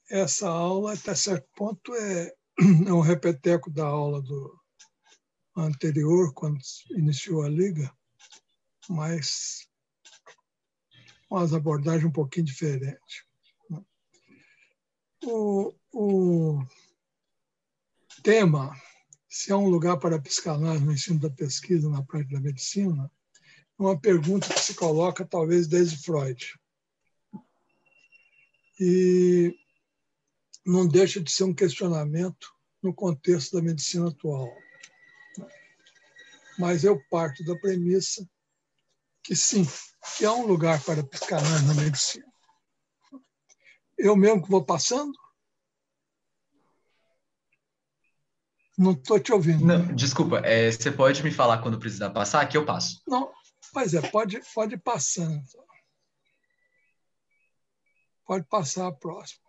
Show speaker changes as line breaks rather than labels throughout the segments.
essa aula, até certo ponto, é um repeteco da aula anterior, quando iniciou a Liga, mas com as abordagens um pouquinho diferentes. O tema, se há um lugar para a psicanálise no ensino da pesquisa na prática da medicina, é uma pergunta que se coloca talvez desde Freud. E não deixa de ser um questionamento no contexto da medicina atual. Mas eu parto da premissa que sim, que há um lugar para a psicanálise na medicina. Eu mesmo que vou passando? Não estou te ouvindo.
Não, desculpa, você pode me falar quando precisar passar, que eu passo.
Não, pois é, pode ir passando. Pode passar a próxima.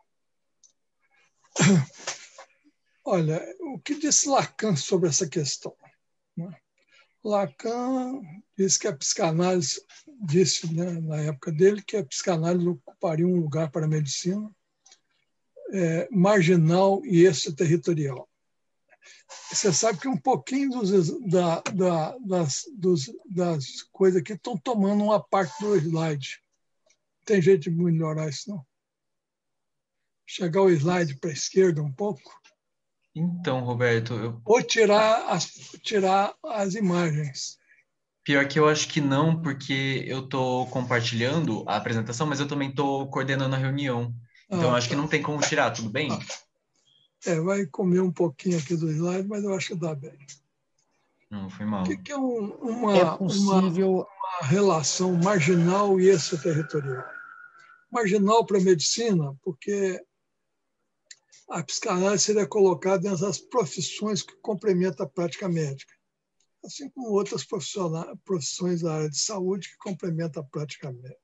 Olha, o que disse Lacan sobre essa questão? Lacan disse que a psicanálise, disse, né, na época dele, que a psicanálise ocuparia um lugar para a medicina marginal e extraterritorial. Você sabe que um pouquinho das coisas aqui estão tomando uma parte do slide. Tem jeito de melhorar isso, não? Chegar o slide para a esquerda um pouco.
Então, Roberto,
Ou tirar as imagens.
Pior que eu acho que não, porque eu estou compartilhando a apresentação, mas eu também estou coordenando a reunião. Então, eu acho que não tem como tirar, tudo bem?
Vai comer um pouquinho aqui do slide, mas eu acho que dá bem.
Não, foi mal.
O que é
possível...
uma relação marginal e extraterritorial? Marginal para a medicina, porque a psicanálise seria colocada dentro das profissões que complementam a prática médica, assim como outras profissões da área de saúde que complementam a prática médica.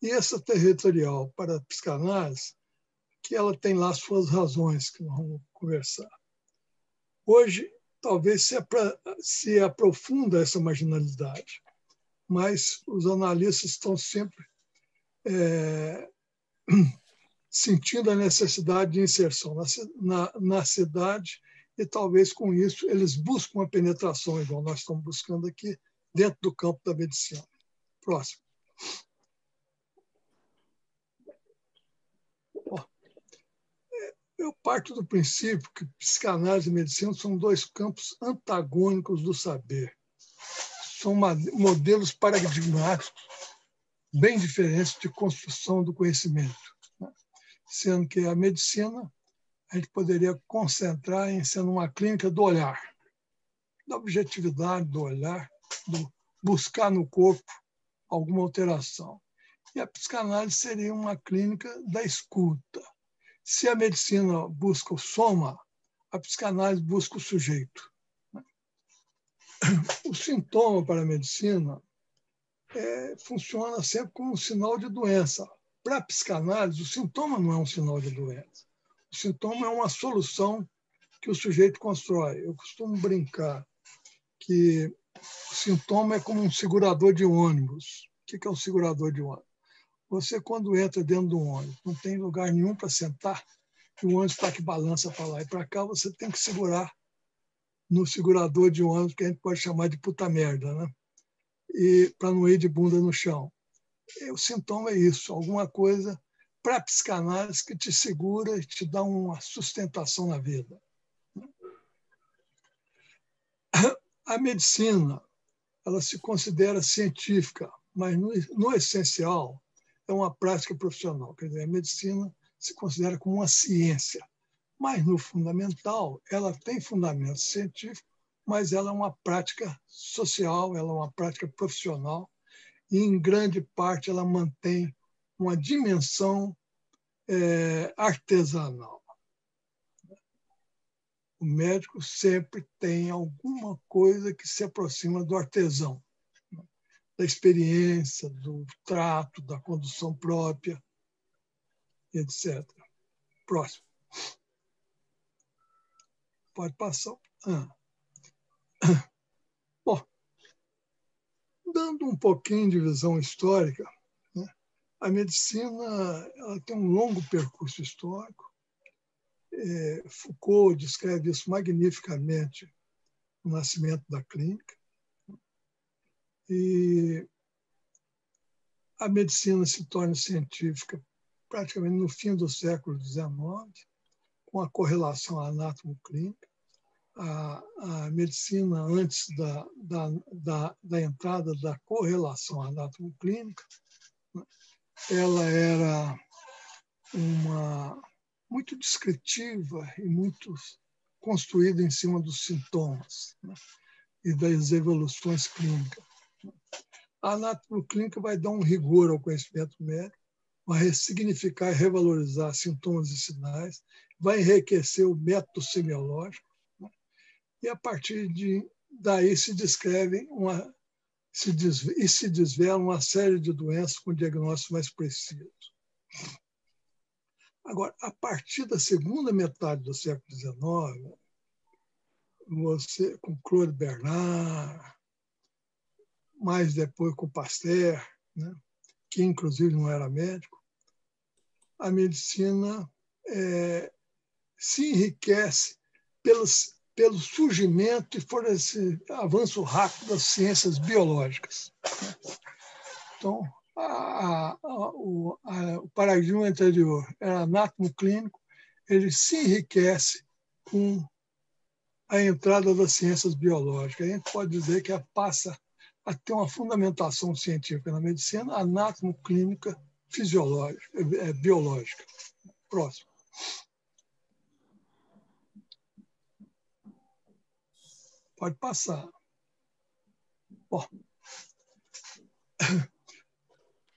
E extraterritorial para a psicanálise, que ela tem lá suas razões, que nós vamos conversar. Hoje, talvez se aprofunda essa marginalidade, mas os analistas estão sempre sentindo a necessidade de inserção na cidade e talvez com isso eles buscam a penetração, igual nós estamos buscando aqui, dentro do campo da medicina. Próximo. Eu parto do princípio que psicanálise e medicina são dois campos antagônicos do saber. São modelos paradigmáticos bem diferentes de construção do conhecimento, né? Sendo que a medicina a gente poderia concentrar em sendo uma clínica do olhar, da objetividade do olhar, do buscar no corpo alguma alteração. E a psicanálise seria uma clínica da escuta. Se a medicina busca o soma, a psicanálise busca o sujeito. O sintoma para a medicina funciona sempre como um sinal de doença. Para a psicanálise, o sintoma não é um sinal de doença. O sintoma é uma solução que o sujeito constrói. Eu costumo brincar que o sintoma é como um segurador de ônibus. O que é um segurador de ônibus? Você, quando entra dentro de um ônibus, não tem lugar nenhum para sentar, e o ônibus está que balança para lá e para cá, você tem que segurar no segurador de ônibus, que a gente pode chamar de puta merda, né? E para não ir de bunda no chão. O sintoma é isso, alguma coisa para a psicanálise que te segura e te dá uma sustentação na vida. A medicina, ela se considera científica, mas no essencial é uma prática profissional. Quer dizer, a medicina se considera como uma ciência, mas no fundamental ela tem fundamento científico, mas ela é uma prática social, ela é uma prática profissional e, em grande parte, ela mantém uma dimensão artesanal. O médico sempre tem alguma coisa que se aproxima do artesão, da experiência, do trato, da condução própria, etc. Próximo. Pode passar. Bom, dando um pouquinho de visão histórica, né, A medicina ela tem um longo percurso histórico. Foucault descreve isso magnificamente no Nascimento da Clínica. E a medicina se torna científica praticamente no fim do século XIX, com a correlação anátomo-clínica. A medicina, antes da entrada da correlação anátomo-clínica, ela era muito descritiva e muito construída em cima dos sintomas, né, e das evoluções clínicas. A anatomoclínica vai dar um rigor ao conhecimento médico, vai ressignificar e revalorizar sintomas e sinais, vai enriquecer o método semiológico, né, e a partir daí se desvela uma série de doenças com diagnóstico mais preciso. Agora, a partir da segunda metade do século XIX, você, com Claude Bernard, mais depois com Pasteur, né, que inclusive não era médico, a medicina se enriquece pelo surgimento e por esse avanço rápido das ciências biológicas. Então, o paradigma anterior era anátomo-clínico, ele se enriquece com a entrada das ciências biológicas. A gente pode dizer que passa a ter uma fundamentação científica na medicina anátomo-clínica biológica. Próximo. Pode passar. Bom,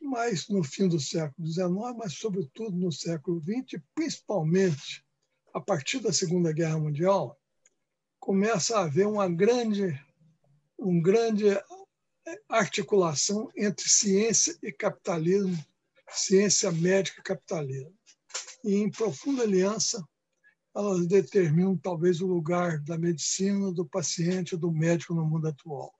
mas no fim do século XIX, mas sobretudo no século XX, principalmente a partir da Segunda Guerra Mundial, começa a haver uma grande articulação entre ciência e capitalismo, ciência médica e capitalismo. E em profunda aliança, elas determinam talvez o lugar da medicina, do paciente, do médico no mundo atual.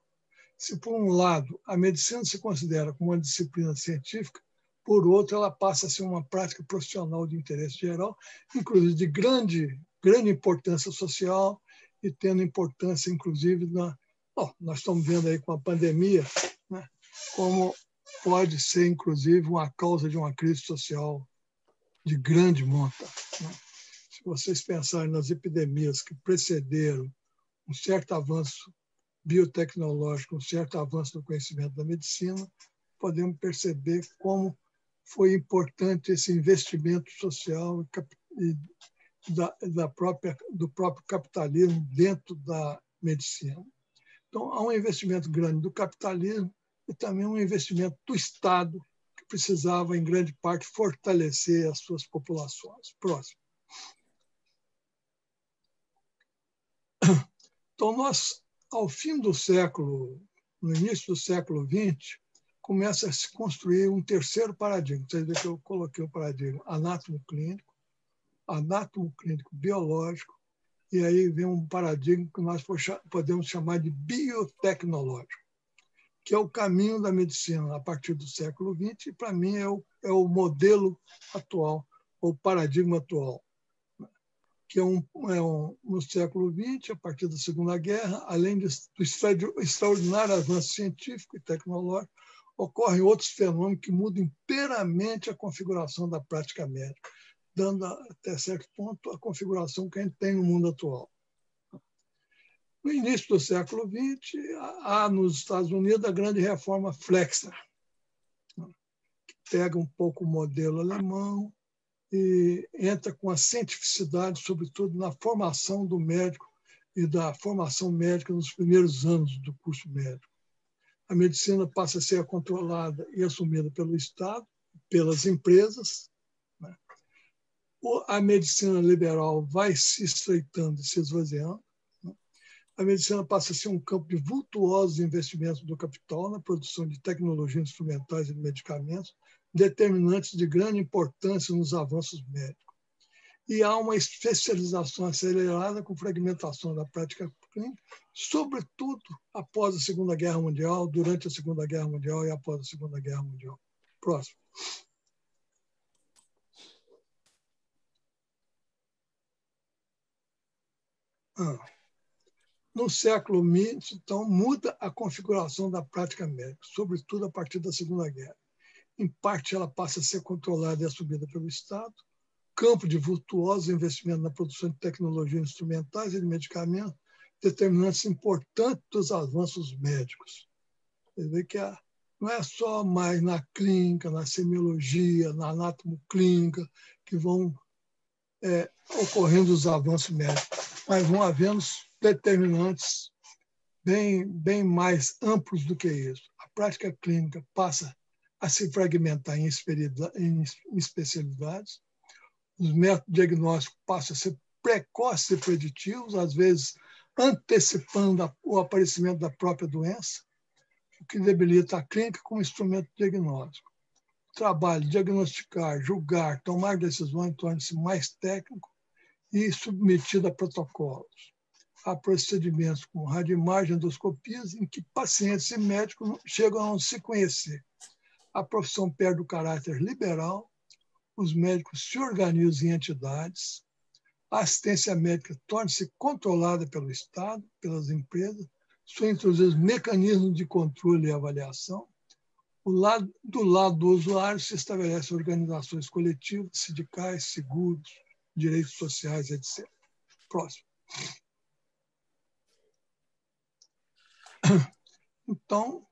Se, por um lado, a medicina se considera como uma disciplina científica, por outro, ela passa a ser uma prática profissional de interesse geral, inclusive de grande importância social e tendo importância, inclusive, nós estamos vendo aí com a pandemia, né, como pode ser, inclusive, uma causa de uma crise social de grande monta, né? Se vocês pensarem nas epidemias que precederam um certo avanço biotecnológico, um certo avanço no conhecimento da medicina, podemos perceber como foi importante esse investimento social do próprio capitalismo dentro da medicina. Então, há um investimento grande do capitalismo e também um investimento do Estado, que precisava, em grande parte, fortalecer as suas populações. Próximo. Então, ao fim do século, no início do século XX, começa a se construir um terceiro paradigma. Vocês veem que eu coloquei o paradigma anátomo-clínico biológico, e aí vem um paradigma que nós podemos chamar de biotecnológico, que é o caminho da medicina a partir do século XX, e, para mim, é o modelo atual, o paradigma atual, que no século XX, a partir da Segunda Guerra, além do extraordinário avanço científico e tecnológico, ocorrem outros fenômenos que mudam inteiramente a configuração da prática médica, dando, até certo ponto, a configuração que a gente tem no mundo atual. No início do século XX, há nos Estados Unidos a grande reforma Flexner, que pega um pouco o modelo alemão e entra com a cientificidade, sobretudo na formação do médico e da formação médica nos primeiros anos do curso médico. A medicina passa a ser controlada e assumida pelo Estado, pelas empresas, né? A medicina liberal vai se estreitando e se esvaziando. A medicina passa a ser um campo de vultuosos investimentos do capital na produção de tecnologias instrumentais e de medicamentos, determinantes de grande importância nos avanços médicos. E há uma especialização acelerada com fragmentação da prática clínica, sobretudo após a Segunda Guerra Mundial, durante a Segunda Guerra Mundial e após a Segunda Guerra Mundial. Próximo. No século XX, então, muda a configuração da prática médica, sobretudo a partir da Segunda Guerra. Em parte, ela passa a ser controlada e assumida pelo Estado, campo de virtuoso investimento na produção de tecnologias instrumentais e de medicamentos, determinantes importantes dos avanços médicos. Você vê que não é só mais na clínica, na semiologia, na anatomoclínica, que vão ocorrendo os avanços médicos, mas vão havendo determinantes bem mais amplos do que isso. A prática clínica passa a se fragmentar em especialidades, os métodos diagnósticos passam a ser precoces e preditivos, às vezes antecipando o aparecimento da própria doença, o que debilita a clínica como instrumento diagnóstico. O trabalho de diagnosticar, julgar, tomar decisões torna-se mais técnico e submetido a protocolos. Há procedimentos como radioimagem, endoscopias, em que pacientes e médicos chegam a não se conhecer. A profissão perde o caráter liberal, os médicos se organizam em entidades, a assistência médica torna-se controlada pelo Estado, pelas empresas, são introduzidos mecanismos de controle e avaliação. Do lado do usuário se estabelecem organizações coletivas, sindicais, seguros, direitos sociais, etc. Próximo. Então,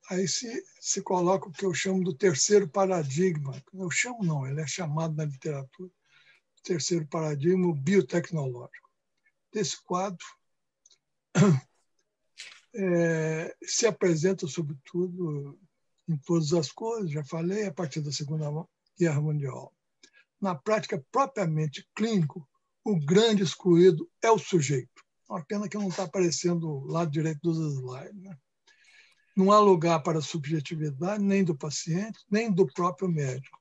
aí se coloca o que eu chamo do terceiro paradigma. Eu chamo não, ele é chamado na literatura terceiro paradigma, o biotecnológico. Desse quadro se apresenta, sobretudo, em todas as coisas, já falei, a partir da Segunda Guerra Mundial. Na prática propriamente clínico, o grande excluído é o sujeito. Uma pena que não está aparecendo o lado direito dos slides. Né? Não há lugar para a subjetividade, nem do paciente, nem do próprio médico.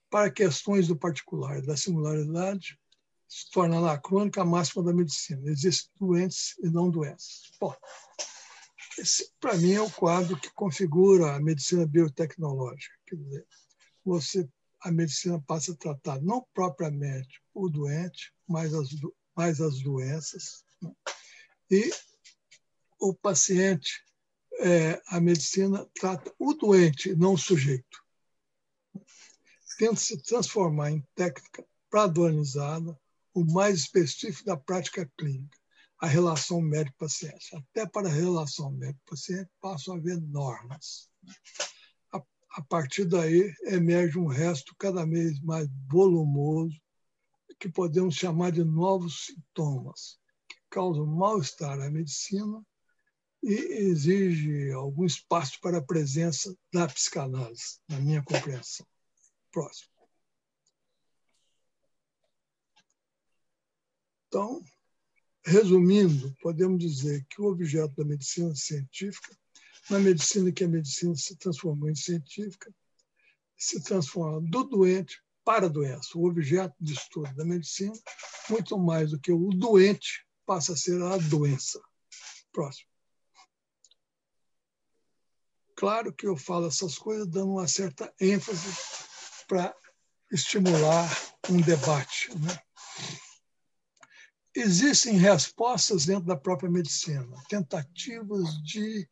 Para questões do particular e da singularidade, se torna anacrônica a máxima da medicina. Existem doentes e não doenças. Bom, esse, para mim, é o quadro que configura a medicina biotecnológica. Quer dizer, a medicina passa a tratar não propriamente o doente, mas as doenças. Né? E o paciente, a medicina trata o doente, não o sujeito. Tenta se transformar em técnica padronizada, o mais específico da prática clínica, a relação médico-paciente. Até para a relação médico-paciente passam a haver normas. A partir daí emerge um resto cada vez mais volumoso, que podemos chamar de novos sintomas, que causam mal-estar à medicina e exige algum espaço para a presença da psicanálise, na minha compreensão. Próximo. Então, resumindo, podemos dizer que o objeto da medicina científica, na medicina que a medicina se transformou em científica, se transforma do doente para a doença. O objeto de estudo da medicina, muito mais do que o doente, passa a ser a doença. Próximo. Claro que eu falo essas coisas dando uma certa ênfase para estimular um debate. Né? Existem respostas dentro da própria medicina, tentativas de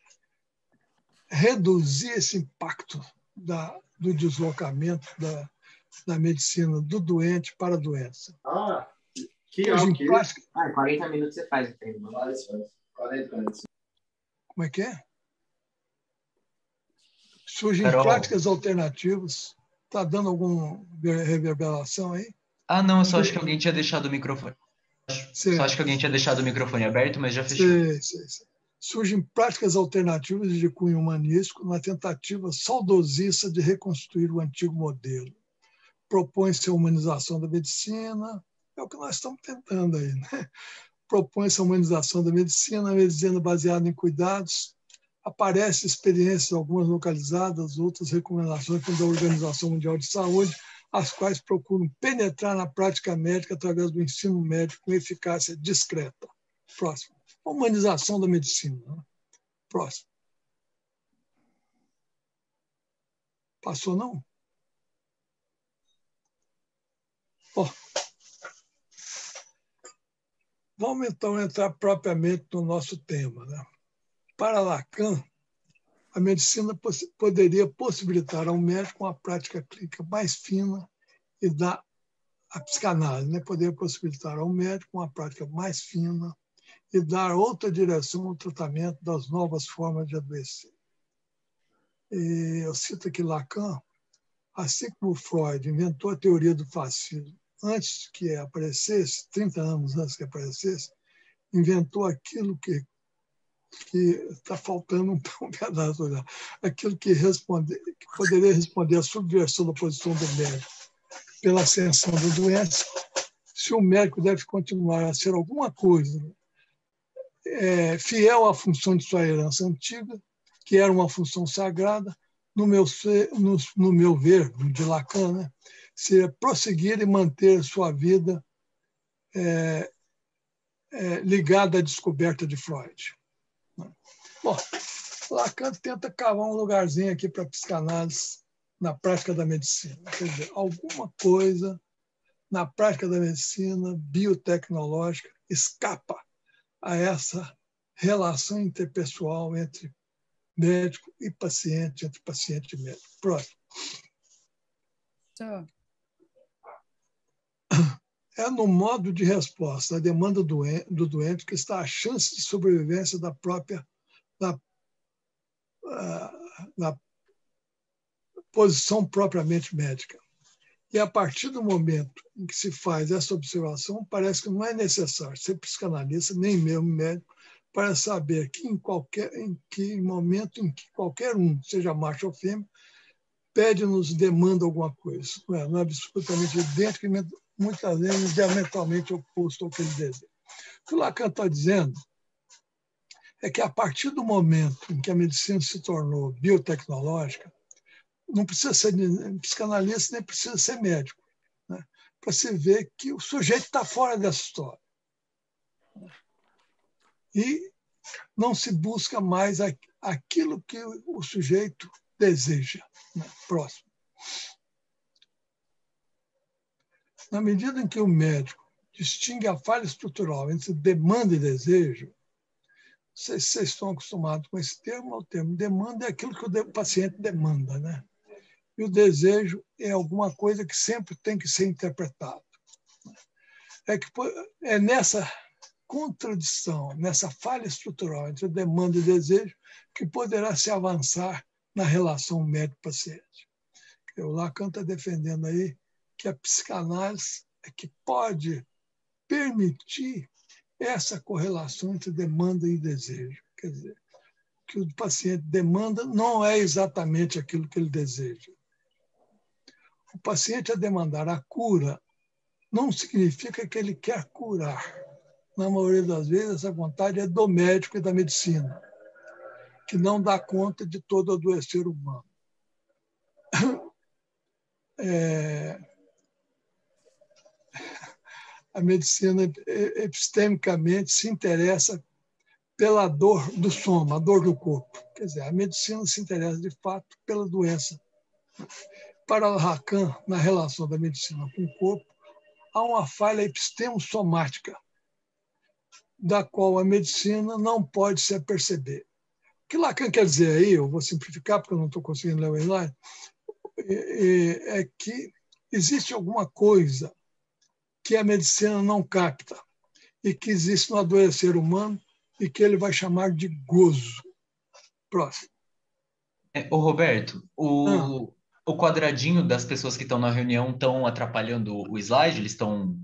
reduzir esse impacto do deslocamento da medicina do doente para a doença.
Que prática... 40 minutos você faz o treino. 40 minutos.
Como é que é? Surgem práticas alternativas. Está dando alguma reverberação aí?
Ah, não, eu só acho que alguém tinha deixado o microfone. Só acho que alguém tinha deixado o microfone aberto, mas já fechou.
Sei. Surgem práticas alternativas de cunho humanístico na tentativa saudosista de reconstruir o antigo modelo. Propõe-se a humanização da medicina, é o que nós estamos tentando aí, né? Propõe-se a humanização da medicina, a medicina baseada em cuidados. Aparecem experiências, algumas localizadas, outras recomendações da Organização Mundial de Saúde, as quais procuram penetrar na prática médica através do ensino médico com eficácia discreta. Próximo. Humanização da medicina. Né? Próximo. Passou, não? Vamos, então, entrar propriamente no nosso tema, né? Para Lacan, a medicina poderia possibilitar ao médico uma prática clínica mais fina e dar a psicanálise, né? Poderia possibilitar ao médico uma prática mais fina e dar outra direção ao tratamento das novas formas de adoecer. E eu cito aqui Lacan, assim como Freud inventou a teoria do fascismo antes que aparecesse, 30 anos antes que aparecesse, inventou aquilo que está faltando um pedaço, né? Aquilo que poderia responder à subversão da posição do médico pela ascensão da doença, se o médico deve continuar a ser alguma coisa fiel à função de sua herança antiga, que era uma função sagrada, no meu ver, de Lacan, né, seria prosseguir e manter sua vida ligada à descoberta de Freud. Bom, Lacan tenta cavar um lugarzinho aqui para a psicanálise na prática da medicina. Quer dizer, alguma coisa na prática da medicina biotecnológica escapa a essa relação interpessoal entre médico e paciente, entre paciente e médico. Próximo. É no modo de resposta à demanda do doente que está a chance de sobrevivência da posição propriamente médica. E a partir do momento em que se faz essa observação, parece que não é necessário ser psicanalista, nem mesmo médico, para saber que em que momento em que qualquer um, seja macho ou fêmea, pede-nos, demanda alguma coisa. Não é absolutamente idêntico e muitas vezes diametralmente oposto ao que ele deseja. O que o Lacan está dizendo é que a partir do momento em que a medicina se tornou biotecnológica, não precisa ser psicanalista, nem precisa ser médico, né? Para se ver que o sujeito está fora dessa história. E não se busca mais aquilo que o sujeito deseja. Né? Próximo. Na medida em que o médico distingue a falha estrutural entre demanda e desejo, não sei se vocês estão acostumados com esse termo, o termo demanda é aquilo que o paciente demanda, né? E o desejo é alguma coisa que sempre tem que ser interpretado. É nessa contradição, nessa falha estrutural entre demanda e desejo, que poderá se avançar na relação médico-paciente. O Lacan está defendendo aí que a psicanálise é que pode permitir essa correlação entre demanda e desejo. Quer dizer, que o paciente demanda não é exatamente aquilo que ele deseja. O paciente a demandar a cura não significa que ele quer curar. Na maioria das vezes, essa vontade é do médico e da medicina, que não dá conta de todo adoecer humano. A medicina epistemicamente se interessa pela dor do soma, a dor do corpo. Quer dizer, a medicina se interessa, de fato, pela doença. Para Lacan, na relação da medicina com o corpo, há uma falha epistemossomática, da qual a medicina não pode se aperceber. O que Lacan quer dizer aí, eu vou simplificar porque eu não estou conseguindo ler o slide, é que existe alguma coisa que a medicina não capta e que existe no adoecer humano e que ele vai chamar de gozo. Próximo.
Ô Roberto, o quadradinho das pessoas que estão na reunião estão atrapalhando o slide? Eles estão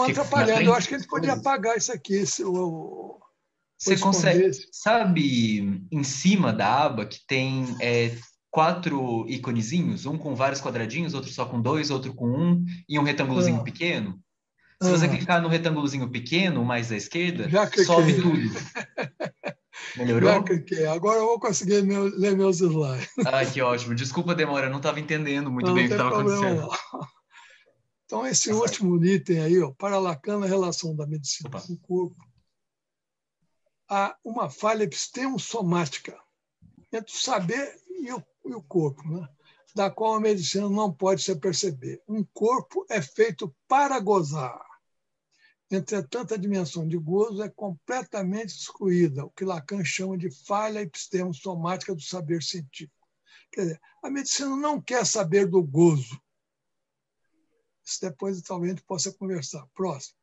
atrapalhando. Eu acho que a gente podia apagar isso aqui.
Você consegue, sabe, em cima da aba que tem 4 iconezinhos, um com vários quadradinhos, outro só com 2, outro com 1 e um retângulozinho pequeno? Se você clicar no retângulozinho pequeno, mais à esquerda, sobe tudo. Melhorou?
Já cliquei. Agora eu vou conseguir ler meus slides.
Ai, que ótimo. Desculpa a demora, eu não estava entendendo muito bem o que estava acontecendo.
Não. Então, esse último item aí, para Lacan, a relação da medicina com o corpo, há uma falha epistemossomática entre o saber e o corpo, né? Da qual a medicina não pode se aperceber. Um corpo é feito para gozar. Entretanto, a dimensão de gozo é completamente excluída, o que Lacan chama de falha epistemossomática do saber científico. Quer dizer, a medicina não quer saber do gozo. Isso depois talvez a gente possa conversar. Próximo.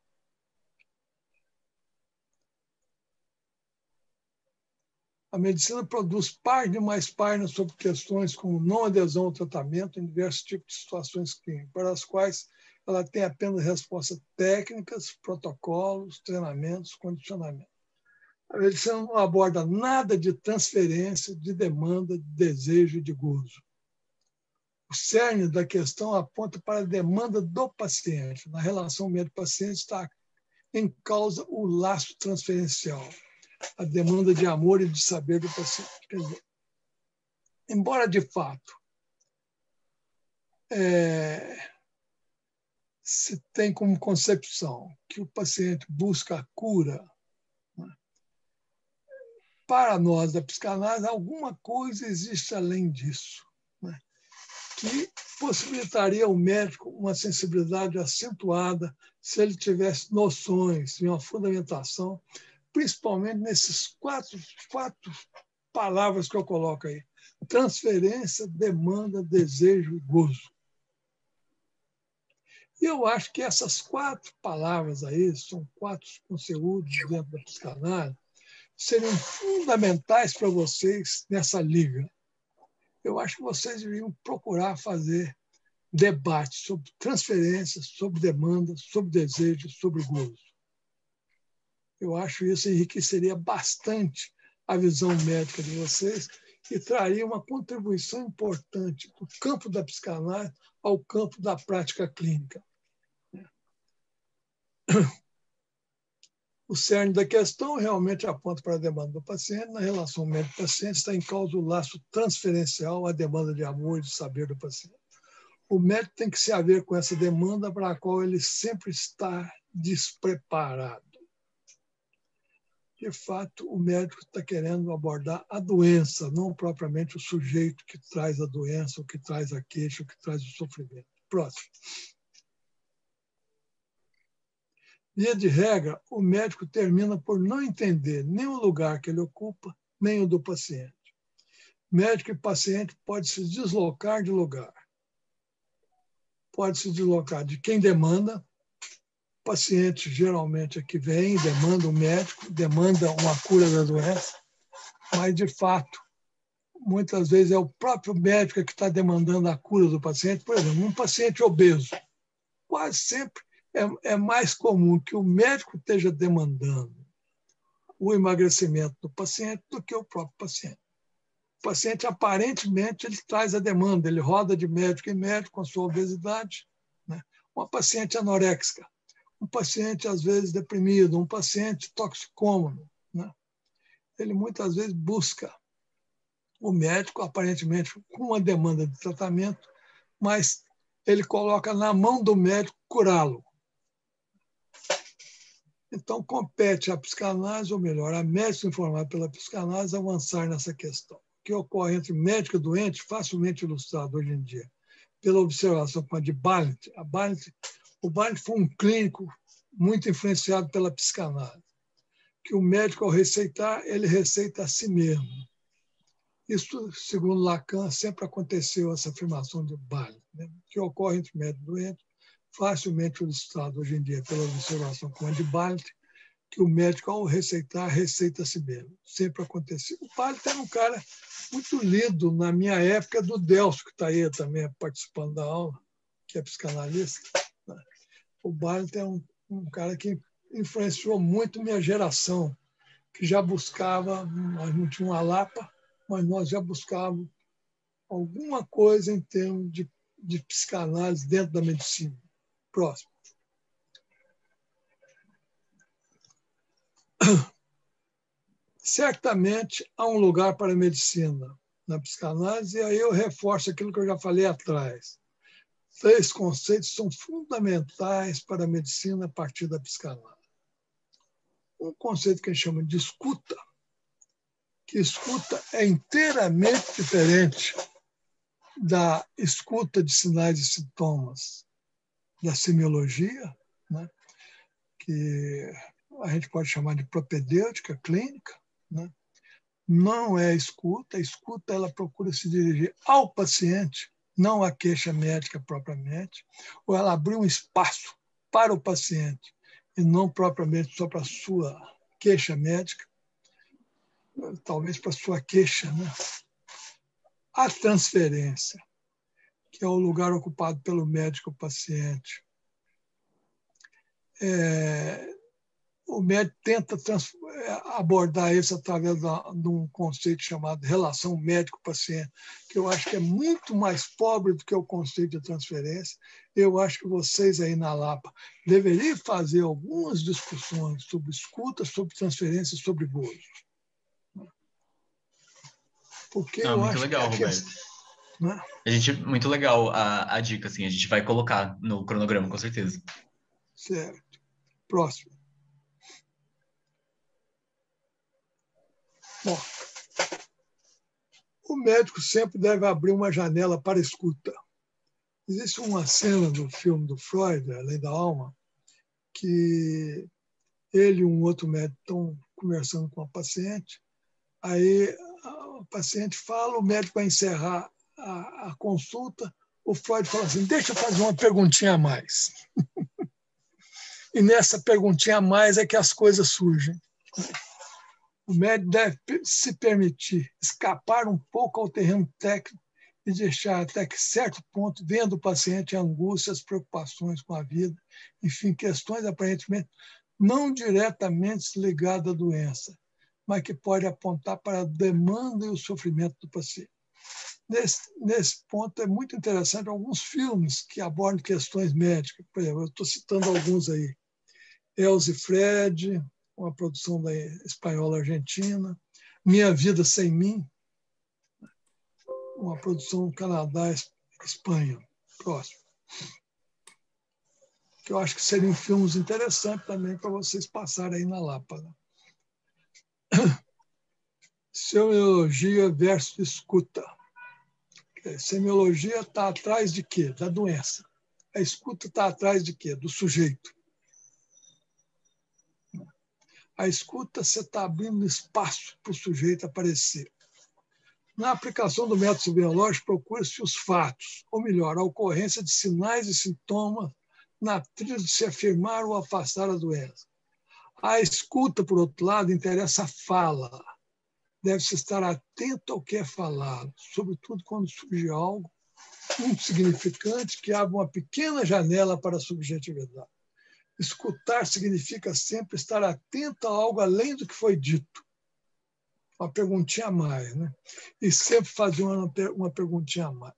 A medicina produz página e mais páginas sobre questões como não adesão ao tratamento em diversos tipos de situações clínicas, para as quais ela tem apenas respostas técnicas, protocolos, treinamentos, condicionamentos. A medicina não aborda nada de transferência, de demanda, de desejo e de gozo. O cerne da questão aponta para a demanda do paciente. Na relação médico-paciente está em causa o laço transferencial, a demanda de amor e de saber do paciente. Quer dizer, embora, de fato, se tem como concepção que o paciente busca a cura, né, para nós da psicanálise, alguma coisa existe além disso, né, que possibilitaria ao médico uma sensibilidade acentuada se ele tivesse noções e uma fundamentação, principalmente nesses quatro palavras que eu coloco aí: transferência, demanda, desejo e gozo. E eu acho que essas 4 palavras aí, são 4 conteúdos dentro da psicanálise, seriam fundamentais para vocês nessa liga. Eu acho que vocês deveriam procurar fazer debates sobre transferências, sobre demandas, sobre desejos, sobre gozo. Eu acho isso enriqueceria bastante a visão médica de vocês e traria uma contribuição importante do campo da psicanálise ao campo da prática clínica. O cerne da questão realmente aponta para a demanda do paciente. Na relação médico-paciente está em causa o laço transferencial, a demanda de amor e de saber do paciente. O médico tem que se haver com essa demanda para a qual ele sempre está despreparado. De fato, o médico está querendo abordar a doença, não propriamente o sujeito que traz a doença, o que traz a queixa, o que traz o sofrimento. Próximo. Via de regra, o médico termina por não entender nem o lugar que ele ocupa, nem o do paciente. Médico e paciente podem se deslocar de lugar. Pode se deslocar de quem demanda. O paciente geralmente é que vem, demanda o médico, demanda uma cura da doença, mas, de fato, muitas vezes é o próprio médico que está demandando a cura do paciente. Por exemplo, um paciente obeso, quase sempre é mais comum que o médico esteja demandando o emagrecimento do paciente do que o próprio paciente. O paciente, aparentemente, ele traz a demanda, ele roda de médico em médico com a sua obesidade, né? Uma paciente anoréxica, um paciente, às vezes, deprimido, um paciente toxicômano, né? Ele, muitas vezes, busca o médico, aparentemente, com uma demanda de tratamento, mas ele coloca na mão do médico curá-lo. Então, compete à psicanálise, ou melhor, a médico informado pela psicanálise, avançar nessa questão. O que ocorre entre médico e doente, facilmente ilustrado hoje em dia, pela observação com a de Balint. O Balint foi um clínico muito influenciado pela psicanálise, que o médico, ao receitar, ele receita a si mesmo. Isso, segundo Lacan, sempre aconteceu, essa afirmação de Balint, né? Que ocorre entre médico e doente, facilmente ilustrado hoje em dia pela observação com a de Balint, que o médico, ao receitar, receita a si mesmo. Sempre aconteceu. O Balint era um cara muito lido na minha época, do Delcio, que está aí também participando da aula, que é psicanalista. O Balint é um cara que influenciou muito minha geração, que já buscava, nós não tínhamos uma lapa, mas nós já buscávamos alguma coisa em termos de psicanálise dentro da medicina. Próximo. Certamente há um lugar para a medicina na psicanálise, e aí eu reforço aquilo que eu já falei atrás. 3 conceitos são fundamentais para a medicina a partir da psicanálise. Um conceito que a gente chama de escuta, que escuta é inteiramente diferente da escuta de sinais e sintomas da semiologia, né? que a gente pode chamar de propedêutica clínica, né? Não é escuta. A escuta ela procura se dirigir ao paciente, não à queixa médica propriamente, ou ela abrir um espaço para o paciente e não propriamente só para a sua queixa médica, talvez para a sua queixa, né? A transferência, que é o lugar ocupado pelo médico e o paciente. O médico tenta abordar isso através de um conceito chamado relação médico-paciente, que eu acho que é muito mais pobre do que o conceito de transferência. Eu acho que vocês aí na Lapa deveriam fazer algumas discussões sobre escuta, sobre transferência e sobre gozo. Porque eu
muito
acho
legal,
que
Roberto.
Né?
Muito legal a dica, assim, a gente vai colocar no cronograma, com certeza.
Certo. Próximo. Bom, o médico sempre deve abrir uma janela para escuta. Existe uma cena do filme do Freud, A Lei da Alma, que ele e um outro médico estão conversando com a paciente, aí o paciente fala, o médico vai encerrar a consulta, o Freud fala assim, deixa eu fazer uma perguntinha a mais. E nessa perguntinha a mais é que as coisas surgem. O médico deve se permitir escapar um pouco ao terreno técnico e deixar até que certo ponto, vendo o paciente angústias, preocupações com a vida, enfim, questões aparentemente não diretamente ligadas à doença, mas que pode apontar para a demanda e o sofrimento do paciente. Nesse ponto é muito interessante alguns filmes que abordam questões médicas. Por exemplo, eu estou citando alguns aí. Elze e Fred, uma produção da espanhola-argentina. Minha Vida Sem Mim, uma produção Canadá-Espanha. Próximo. Que eu acho que seriam filmes interessantes também para vocês passarem aí na Lapa. Né? Semiologia versus escuta. Semiologia está atrás de quê? Da doença. A escuta está atrás de quê? Do sujeito. A escuta, você está abrindo espaço para o sujeito aparecer. Na aplicação do método semiológico, procura-se os fatos, ou melhor, a ocorrência de sinais e sintomas na trilha de se afirmar ou afastar a doença. A escuta, por outro lado, interessa a fala. Deve-se estar atento ao que é falado, sobretudo quando surge algo insignificante que abre uma pequena janela para a subjetividade. Escutar significa sempre estar atento a algo além do que foi dito. Uma perguntinha a mais, né? E sempre fazer uma perguntinha a mais.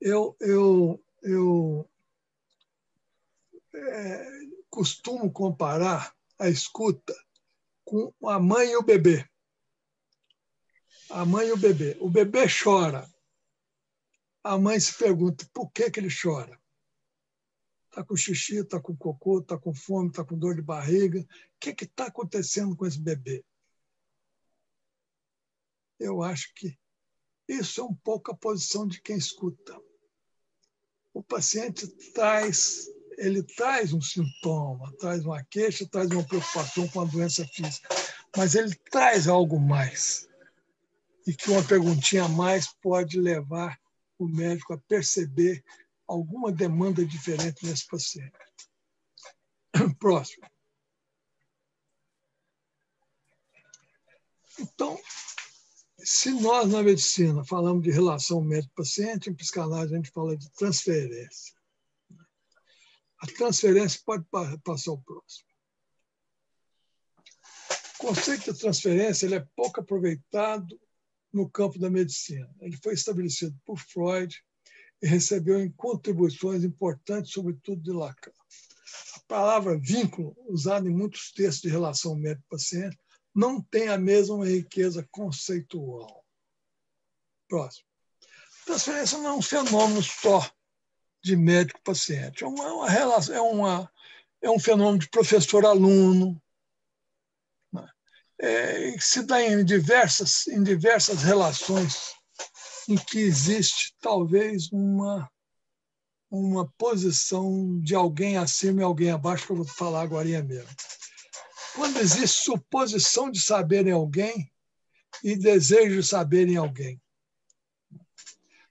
Eu costumo comparar a escuta com a mãe e o bebê. A mãe e o bebê. O bebê chora. A mãe se pergunta por que ele chora. Está com xixi, está com cocô, está com fome, está com dor de barriga. O que está acontecendo com esse bebê? Eu acho que isso é um pouco a posição de quem escuta. O paciente traz um sintoma, traz uma queixa, traz uma preocupação com a doença física, mas ele traz algo mais. E que uma perguntinha a mais pode levar o médico a perceber alguma demanda diferente nesse paciente. Próximo. Então, se nós na medicina falamos de relação médico-paciente, em psicanálise a gente fala de transferência. A transferência pode passar ao próximo. O conceito de transferência ele é pouco aproveitado no campo da medicina. Ele foi estabelecido por Freud e recebeu contribuições importantes, sobretudo de Lacan. A palavra vínculo, usada em muitos textos de relação médico-paciente, não tem a mesma riqueza conceitual. Próximo. Transferência não é um fenômeno só de médico-paciente, é um fenômeno de professor-aluno, né? Que se dá em diversas relações em que existe talvez uma uma posição de alguém acima e alguém abaixo, que eu vou falar agora mesmo. Quando existe suposição de saber em alguém e desejo de saber em alguém.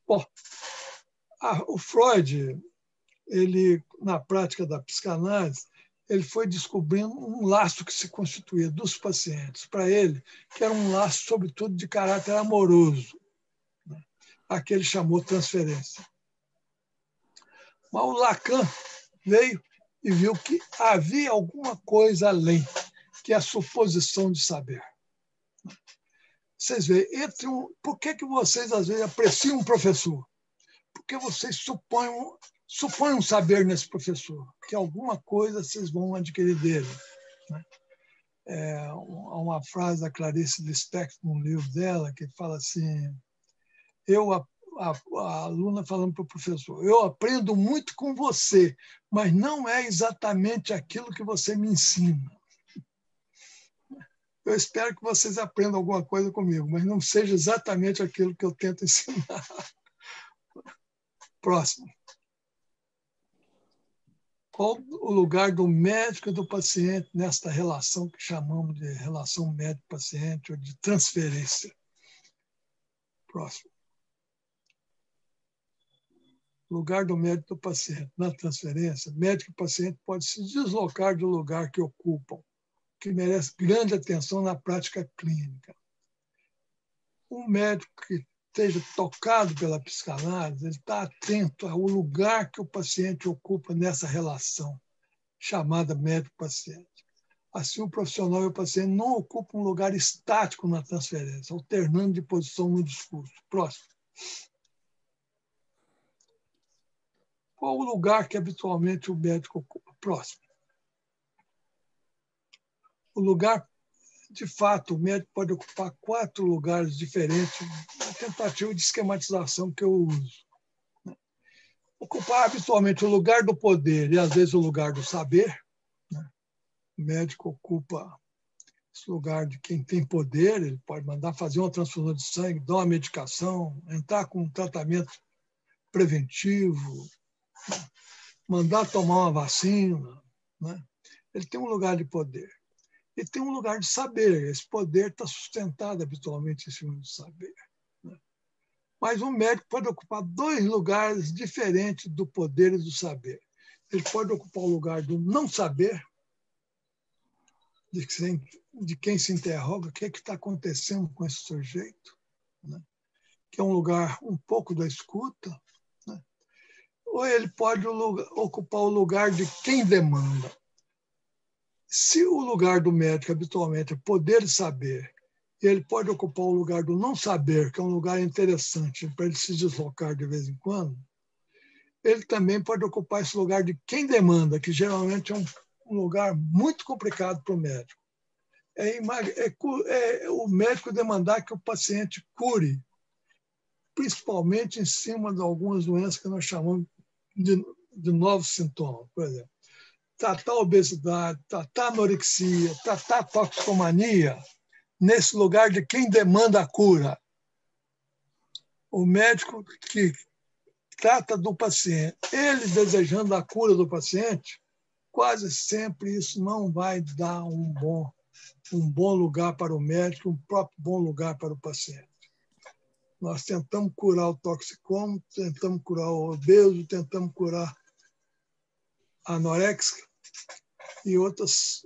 Bom, o Freud, ele, na prática da psicanálise, ele foi descobrindo um laço que se constituía dos pacientes, para ele, que era um laço, sobretudo, de caráter amoroso, né? A que ele chamou transferência. Mas o Lacan veio e viu que havia alguma coisa além, que é a suposição de saber. Vocês veem, por que vocês, às vezes, apreciam um professor? Porque vocês supõem um saber nesse professor, que alguma coisa vocês vão adquirir dele, né? Há uma frase da Clarice Lispector, no livro dela, que fala assim, a aluna falando para o professor, eu aprendo muito com você, mas não é exatamente aquilo que você me ensina. Eu espero que vocês aprendam alguma coisa comigo, mas não seja exatamente aquilo que eu tento ensinar. Próximo. Qual o lugar do médico e do paciente nesta relação que chamamos de relação médico-paciente ou de transferência? Próximo. Lugar do médico e do paciente. Na transferência, médico e paciente podem se deslocar do lugar que ocupam, que merece grande atenção na prática clínica. Um médico que esteja tocado pela psicanálise, ele está atento ao lugar que o paciente ocupa nessa relação, chamada médico-paciente. Assim, o profissional e o paciente não ocupam um lugar estático na transferência, alternando de posição no discurso. Próximo. Qual o lugar que habitualmente o médico ocupa? Próximo. O lugar, de fato, o médico pode ocupar 4 lugares diferentes, na tentativa de esquematização que eu uso. Ocupar habitualmente o lugar do poder e, às vezes, o lugar do saber. O médico ocupa esse lugar de quem tem poder, ele pode mandar fazer uma transfusão de sangue, dar uma medicação, entrar com um tratamento preventivo, mandar tomar uma vacina, né? Ele tem um lugar de poder. E tem um lugar de saber. Esse poder está sustentado habitualmente em cima do saber, né? Mas um médico pode ocupar 2 lugares diferentes do poder e do saber. Ele pode ocupar o lugar do não saber, de quem se interroga o que está acontecendo com esse sujeito, né? Que é um lugar um pouco da escuta, né? Ou ele pode ocupar o lugar de quem demanda. Se o lugar do médico habitualmente é poder e saber, e ele pode ocupar o lugar do não saber, que é um lugar interessante para ele se deslocar de vez em quando, ele também pode ocupar esse lugar de quem demanda, que geralmente é um lugar muito complicado para o médico. É o médico demandar que o paciente cure, principalmente em cima de algumas doenças que nós chamamos de novos sintomas, por exemplo. Tratar a obesidade, tratar a anorexia, tratar a toxicomania, nesse lugar de quem demanda a cura. O médico que trata do paciente, ele desejando a cura do paciente, quase sempre isso não vai dar um bom lugar para o médico, um próprio bom lugar para o paciente. Nós tentamos curar o toxicômano, tentamos curar o obeso, tentamos curar a anorexia e outros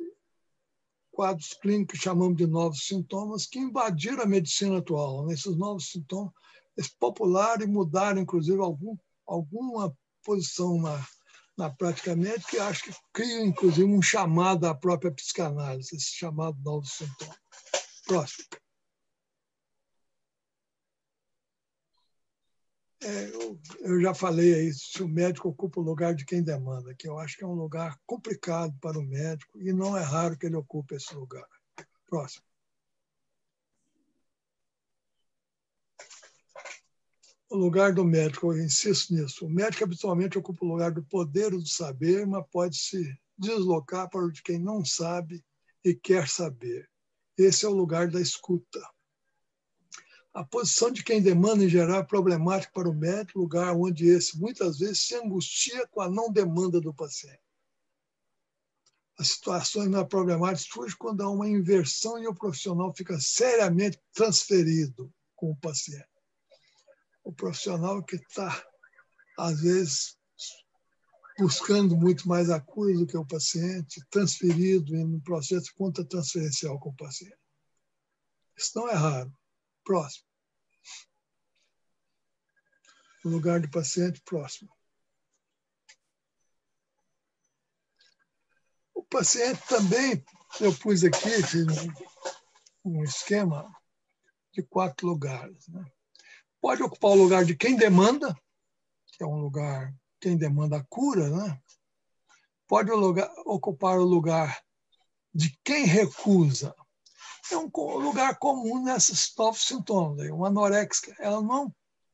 quadros clínicos que chamamos de novos sintomas, que invadiram a medicina atual. Esses novos sintomas, eles popularam e mudaram, inclusive, alguma posição na prática médica, e acho que criam, inclusive, um chamado à própria psicanálise, esse chamado novos sintomas. Próximo. Eu já falei aí, se o médico ocupa o lugar de quem demanda, que eu acho que é um lugar complicado para o médico e não é raro que ele ocupe esse lugar. Próximo. O lugar do médico, eu insisto nisso. O médico habitualmente ocupa o lugar do poder e do saber, mas pode se deslocar para o de quem não sabe e quer saber. Esse é o lugar da escuta. A posição de quem demanda, em geral, é problemática para o médico, lugar onde esse, muitas vezes, se angustia com a não demanda do paciente. As situações mais problemáticas surgem quando há uma inversão e o profissional fica seriamente transferido com o paciente. O profissional que está, às vezes, buscando muito mais a cura do que o paciente, transferido em um processo contra-transferencial com o paciente. Isso não é raro. Próximo. O lugar do paciente, próximo. O paciente também, eu pus aqui, fiz um esquema de 4 lugares. Né? Pode ocupar o lugar de quem demanda, que é um lugar, quem demanda a cura, né? Pode ocupar o lugar de quem recusa. É um lugar comum nesses novos sintomas. Uma anoréxica, ela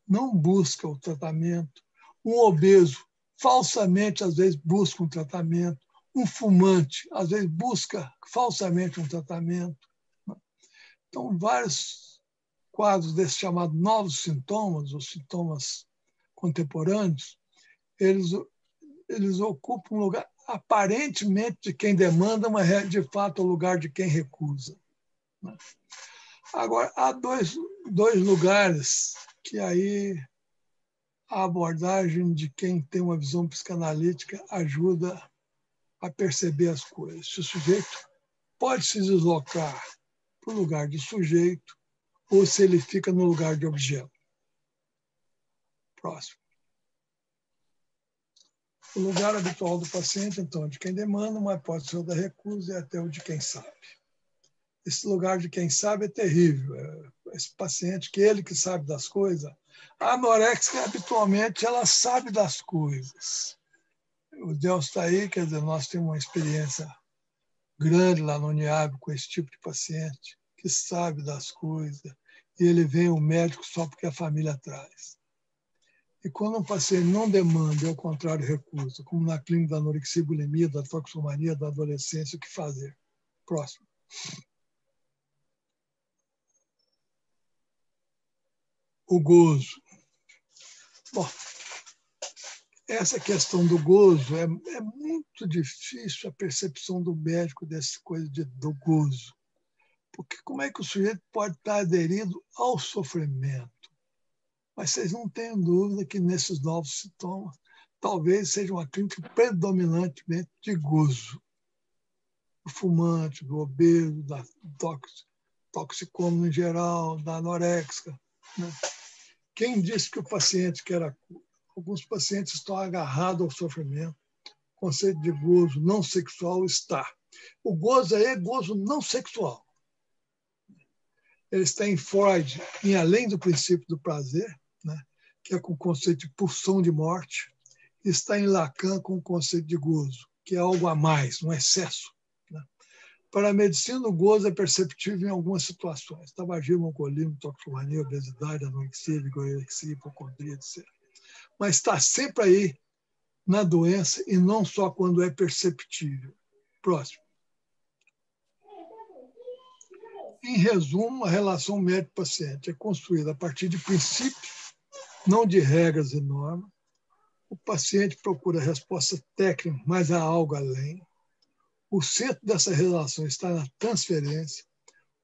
não busca o tratamento. Um obeso, falsamente, às vezes, busca um tratamento. Um fumante, às vezes, busca falsamente um tratamento. Então, vários quadros desses chamados novos sintomas, os sintomas contemporâneos, eles ocupam um lugar aparentemente de quem demanda, mas, de fato, é o lugar de quem recusa. Agora, há dois lugares que aí a abordagem de quem tem uma visão psicanalítica ajuda a perceber as coisas. Se o sujeito pode se deslocar para o lugar de sujeito ou se ele fica no lugar de objeto. Próximo. O lugar habitual do paciente, então, é de quem demanda, mas pode ser o da recusa e até o de quem sabe. Esse lugar de quem sabe é terrível. Esse paciente, que ele que sabe das coisas, a anoréxica, habitualmente, ela sabe das coisas. O Deus está aí, quer dizer, nós temos uma experiência grande lá no Uniab com esse tipo de paciente, que sabe das coisas, e ele vem ao médico só porque a família traz. E quando um paciente não demanda, e ao contrário recusa, como na clínica da anorexia e bulimia, da toxomania, da adolescência, o que fazer? Próximo. O gozo. Bom, essa questão do gozo é muito difícil a percepção do médico dessa coisa do gozo. Porque como é que o sujeito pode estar aderido ao sofrimento? Mas vocês não tenham dúvida que nesses novos sintomas, talvez seja uma clínica predominantemente de gozo. Do fumante, do obeso, da toxicômano em geral, da anoréxica. Né? Quem disse que o paciente quer a cura? Alguns pacientes estão agarrados ao sofrimento. O conceito de gozo não sexual está. O gozo aí é gozo não sexual. Ele está em Freud, em Além do Princípio do Prazer, né? Que é com o conceito de pulsão de morte. Está em Lacan com o conceito de gozo, que é algo a mais, um excesso. Né? Para a medicina, o gozo é perceptível em algumas situações. Tabagismo, alcoolismo, toxicomania, obesidade, anorexia, vigorexia, hipocondria, etc. Mas está sempre aí na doença e não só quando é perceptível. Próximo. Em resumo, a relação médico-paciente é construída a partir de princípios, não de regras e normas. O paciente procura resposta técnica, mas há algo além. O centro dessa relação está na transferência.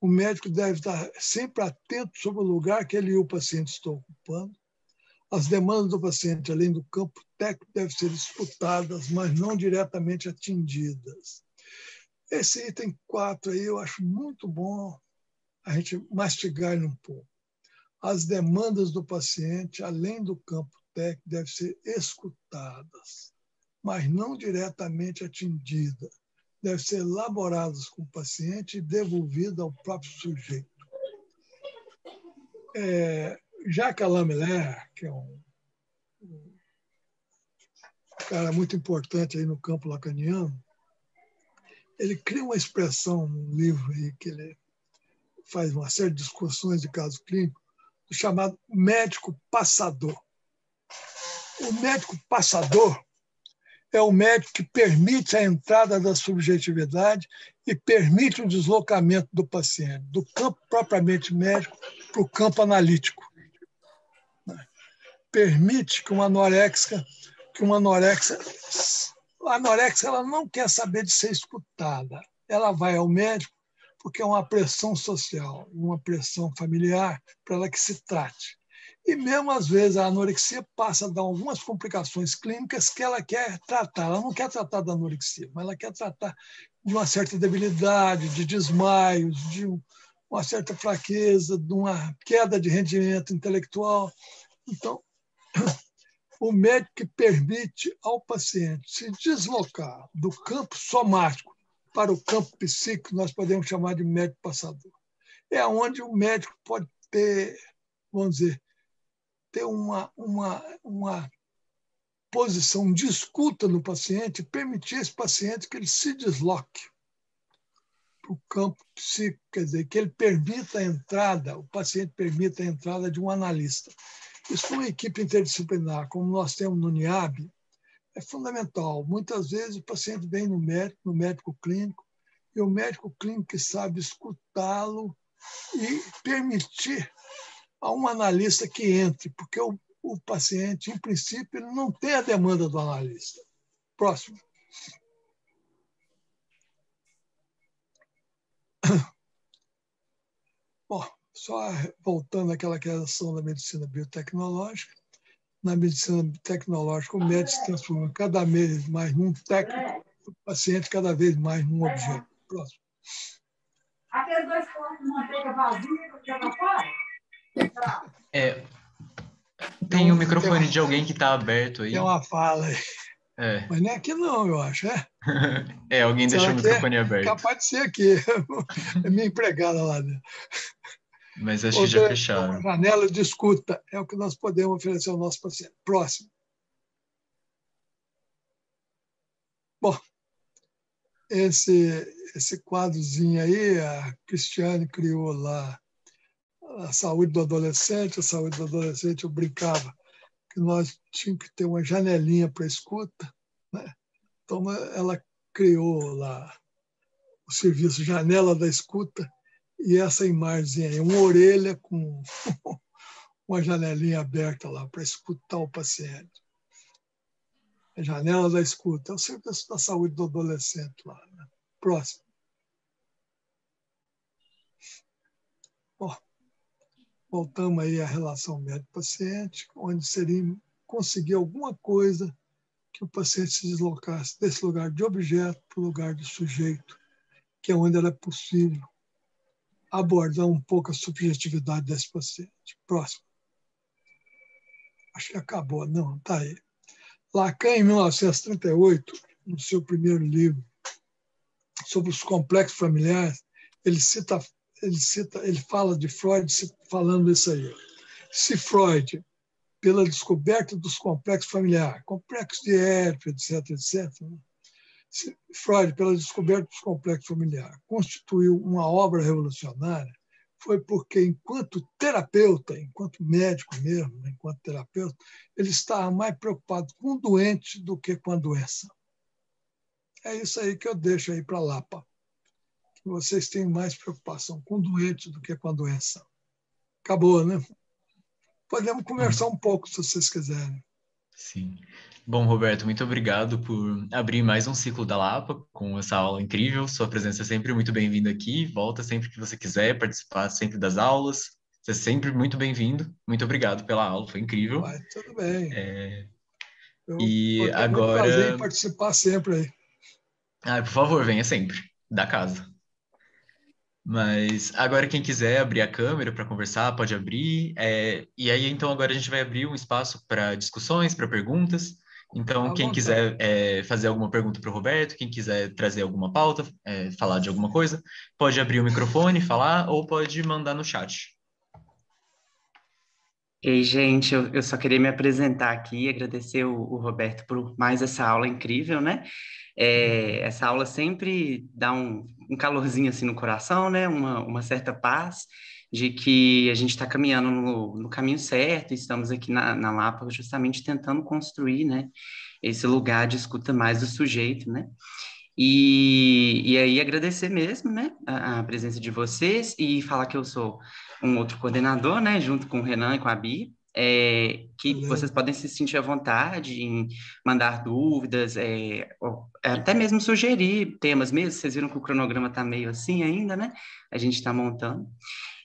O médico deve estar sempre atento sobre o lugar que ele e o paciente estão ocupando. As demandas do paciente, além do campo técnico, devem ser escutadas, mas não diretamente atingidas. Esse item 4 aí eu acho muito bom a gente mastigar ele um pouco. As demandas do paciente, além do campo técnico, devem ser escutadas, mas não diretamente atingidas. Devem ser elaboradas com o paciente e devolvidas ao próprio sujeito. Jacques Lamelaire, que é um cara muito importante aí no campo lacaniano, ele cria uma expressão num livro aí que ele faz uma série de discussões de caso clínico, chamado médico passador. O médico passador é o médico que permite a entrada da subjetividade e permite o deslocamento do paciente, do campo propriamente médico para o campo analítico. Permite que uma anorexica, a anorexia ela não quer saber de ser escutada. Ela vai ao médico porque é uma pressão social, uma pressão familiar para ela que se trate. E mesmo às vezes a anorexia passa a dar algumas complicações clínicas que ela quer tratar. Ela não quer tratar da anorexia, mas ela quer tratar de uma certa debilidade, de desmaios, de uma certa fraqueza, de uma queda de rendimento intelectual. Então, o médico que permite ao paciente se deslocar do campo somático para o campo psíquico, nós podemos chamar de médico passador. É onde o médico pode ter, vamos dizer, ter uma posição de escuta no paciente e permitir esse paciente que ele se desloque para o campo psíquico, quer dizer, que ele permita a entrada, o paciente permita a entrada de um analista. Isso numa equipe interdisciplinar, como nós temos no NIAB, é fundamental. Muitas vezes o paciente vem no médico clínico, e o médico clínico que sabe escutá-lo e permitir a um analista que entre, porque o paciente, em princípio, ele não tem a demanda do analista. Próximo. Bom, só voltando àquela questão da medicina biotecnológica, na medicina tecnológica, o médico se transforma cada vez mais num técnico, o paciente cada vez mais num objeto. Próximo.
Aqueles dois pontos de manteiga vazia que já tá fora?
Tem um microfone de alguém que está aberto aí.
Tem uma fala aí. Mas não é aqui não, eu acho,
alguém deixou o microfone aberto.
Capaz de ser aqui. É minha empregada lá dentro.
Mas acho que já fecharam.
Uma janela de escuta é o que nós podemos oferecer ao nosso paciente. Próximo. Bom, esse quadrozinho aí, a Cristiane criou lá a saúde do adolescente. A saúde do adolescente, eu brincava que nós tínhamos que ter uma janelinha para escuta, né? Então, ela criou lá o serviço Janela da Escuta, e essa imagem aí, uma orelha com uma janelinha aberta lá para escutar o paciente. A Janela da Escuta é o serviço da saúde do adolescente lá, né? Próximo. Bom, voltamos aí à relação médico-paciente, onde seria conseguir alguma coisa que o paciente se deslocasse desse lugar de objeto para o lugar de sujeito, que é onde era possível abordar um pouco a subjetividade desse paciente. Próximo. Acho que acabou. Não, está aí. Lacan, em 1938, no seu primeiro livro sobre os complexos familiares, ele fala de Freud falando isso aí. Se Freud, pela descoberta dos complexos familiares, complexo de Édipo, etc., se Freud, pela descoberta dos complexos familiares, constituiu uma obra revolucionária, foi porque, enquanto terapeuta, enquanto médico mesmo, enquanto terapeuta, ele estava mais preocupado com o doente do que com a doença. É isso aí que eu deixo aí para a Lapa. Que vocês têm mais preocupação com o doente do que com a doença. Acabou, né? Podemos conversar um pouco, se vocês quiserem.
Sim. Bom, Roberto, muito obrigado por abrir mais um ciclo da Lapa com essa aula incrível. Sua presença é sempre muito bem-vinda aqui. Volta sempre que você quiser participar sempre das aulas. Você é sempre muito bem-vindo. Muito obrigado pela aula, foi incrível.
Vai, tudo bem.
E
eu
agora...
muito prazer em participar sempre aí.
Por favor, venha sempre, da casa. Mas agora quem quiser abrir a câmera para conversar, pode abrir. E aí, então, agora a gente vai abrir um espaço para discussões, para perguntas. Então, quem quiser fazer alguma pergunta para o Roberto, quem quiser trazer alguma pauta, falar de alguma coisa, pode abrir o microfone, falar, ou pode mandar no chat.
Ei, gente, eu só queria me apresentar aqui e agradecer o Roberto por mais essa aula incrível, né? Essa aula sempre dá um calorzinho assim no coração, né? Uma certa paz de que a gente está caminhando no caminho certo, e estamos aqui na Lapa justamente tentando construir, né, esse lugar de escuta mais do sujeito, né? E aí agradecer mesmo, né, a presença de vocês e falar que eu sou um outro coordenador, né, junto com o Renan e com a Bi, que vocês podem se sentir à vontade em mandar dúvidas, até mesmo sugerir temas mesmo. Vocês viram que o cronograma está meio assim ainda, né? A gente está montando.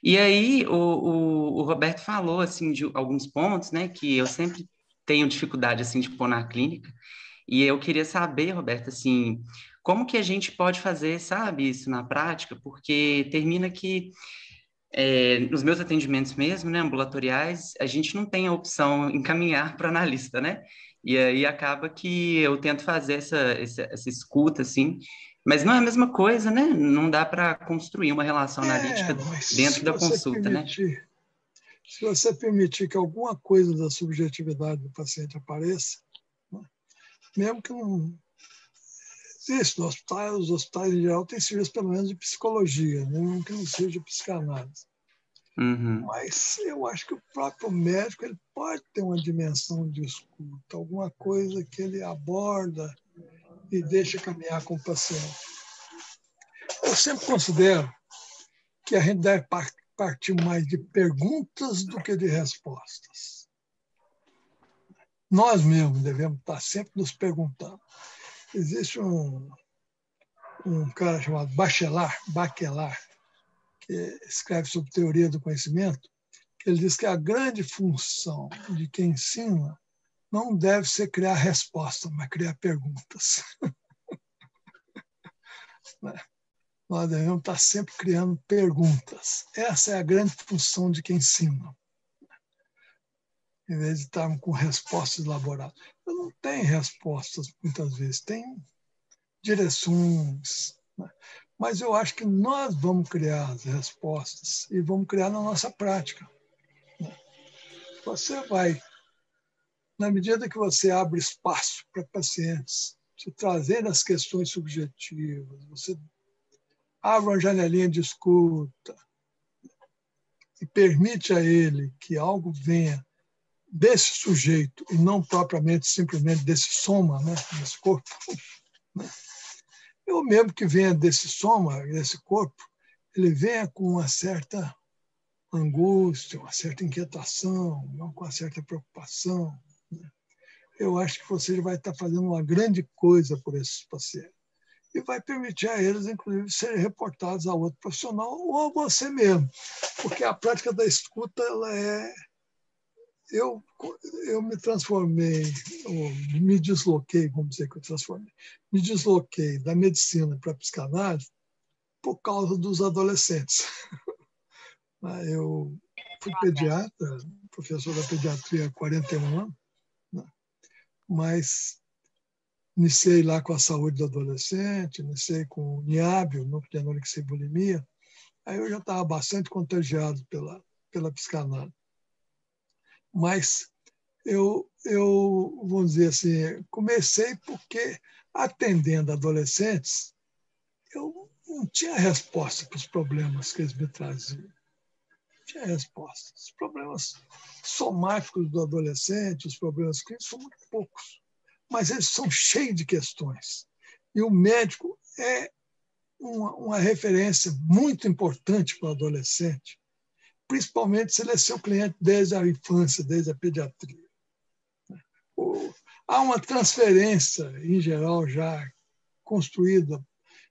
E aí o Roberto falou assim de alguns pontos, né, que eu sempre tenho dificuldade assim de pôr na clínica. E eu queria saber, Roberto, assim, como que a gente pode fazer, sabe, isso na prática? Porque termina que nos meus atendimentos mesmo, né, ambulatoriais, a gente não tem a opção de encaminhar para analista, né? E aí acaba que eu tento fazer essa escuta, assim, mas não é a mesma coisa, né? Não dá para construir uma relação analítica dentro da consulta, né?
Se você permitir que alguma coisa da subjetividade do paciente apareça, né, mesmo que não existe, os hospitais em geral têm serviço pelo menos de psicologia, né, mesmo que não seja psicanálise.
Uhum.
Mas eu acho que o próprio médico ele pode ter uma dimensão de escuta, alguma coisa que ele aborda e deixa caminhar com o paciente. Eu sempre considero que a gente deve partir mais de perguntas do que de respostas. Nós mesmos devemos estar sempre nos perguntando. Existe um cara chamado Bachelard, que escreve sobre teoria do conhecimento, que ele diz que a grande função de quem ensina não deve ser criar respostas, mas criar perguntas. Nós devemos estar sempre criando perguntas. Essa é a grande função de quem ensina. Em vez de estarmos com respostas elaboradas. Eu não tenho respostas, muitas vezes. Tem direções. Né? Mas eu acho que nós vamos criar as respostas e vamos criar na nossa prática. Né? Você vai, na medida que você abre espaço para pacientes, você trazer as questões subjetivas, você abre uma janelinha de escuta e permite a ele que algo venha desse sujeito e não propriamente simplesmente desse soma, né, desse corpo. Né? Eu mesmo que venha desse soma, desse corpo, ele venha com uma certa angústia, uma certa inquietação, não com uma certa preocupação. Né? Eu acho que você vai estar fazendo uma grande coisa por esses pacientes. E vai permitir a eles, inclusive, serem reportados a outro profissional ou a você mesmo. Porque a prática da escuta, ela é... Eu me transformei, me desloquei, vamos dizer que eu transformei, me desloquei da medicina para a psicanálise por causa dos adolescentes. Eu fui pediatra, professor da pediatria há 41 anos, né? Mas iniciei lá com a saúde do adolescente, iniciei com o NIAB, o núcleo de anorexia e bulimia. Aí eu já estava bastante contagiado pela psicanálise. Mas eu, vamos dizer assim, comecei porque, atendendo adolescentes, eu não tinha resposta para os problemas que eles me traziam. Não tinha resposta. Os problemas somáticos do adolescente, os problemas clínicos, são muito poucos. Mas eles são cheios de questões. E o médico é uma referência muito importante para o adolescente, principalmente se ele é seu cliente desde a infância, desde a pediatria. Há uma transferência, em geral, já construída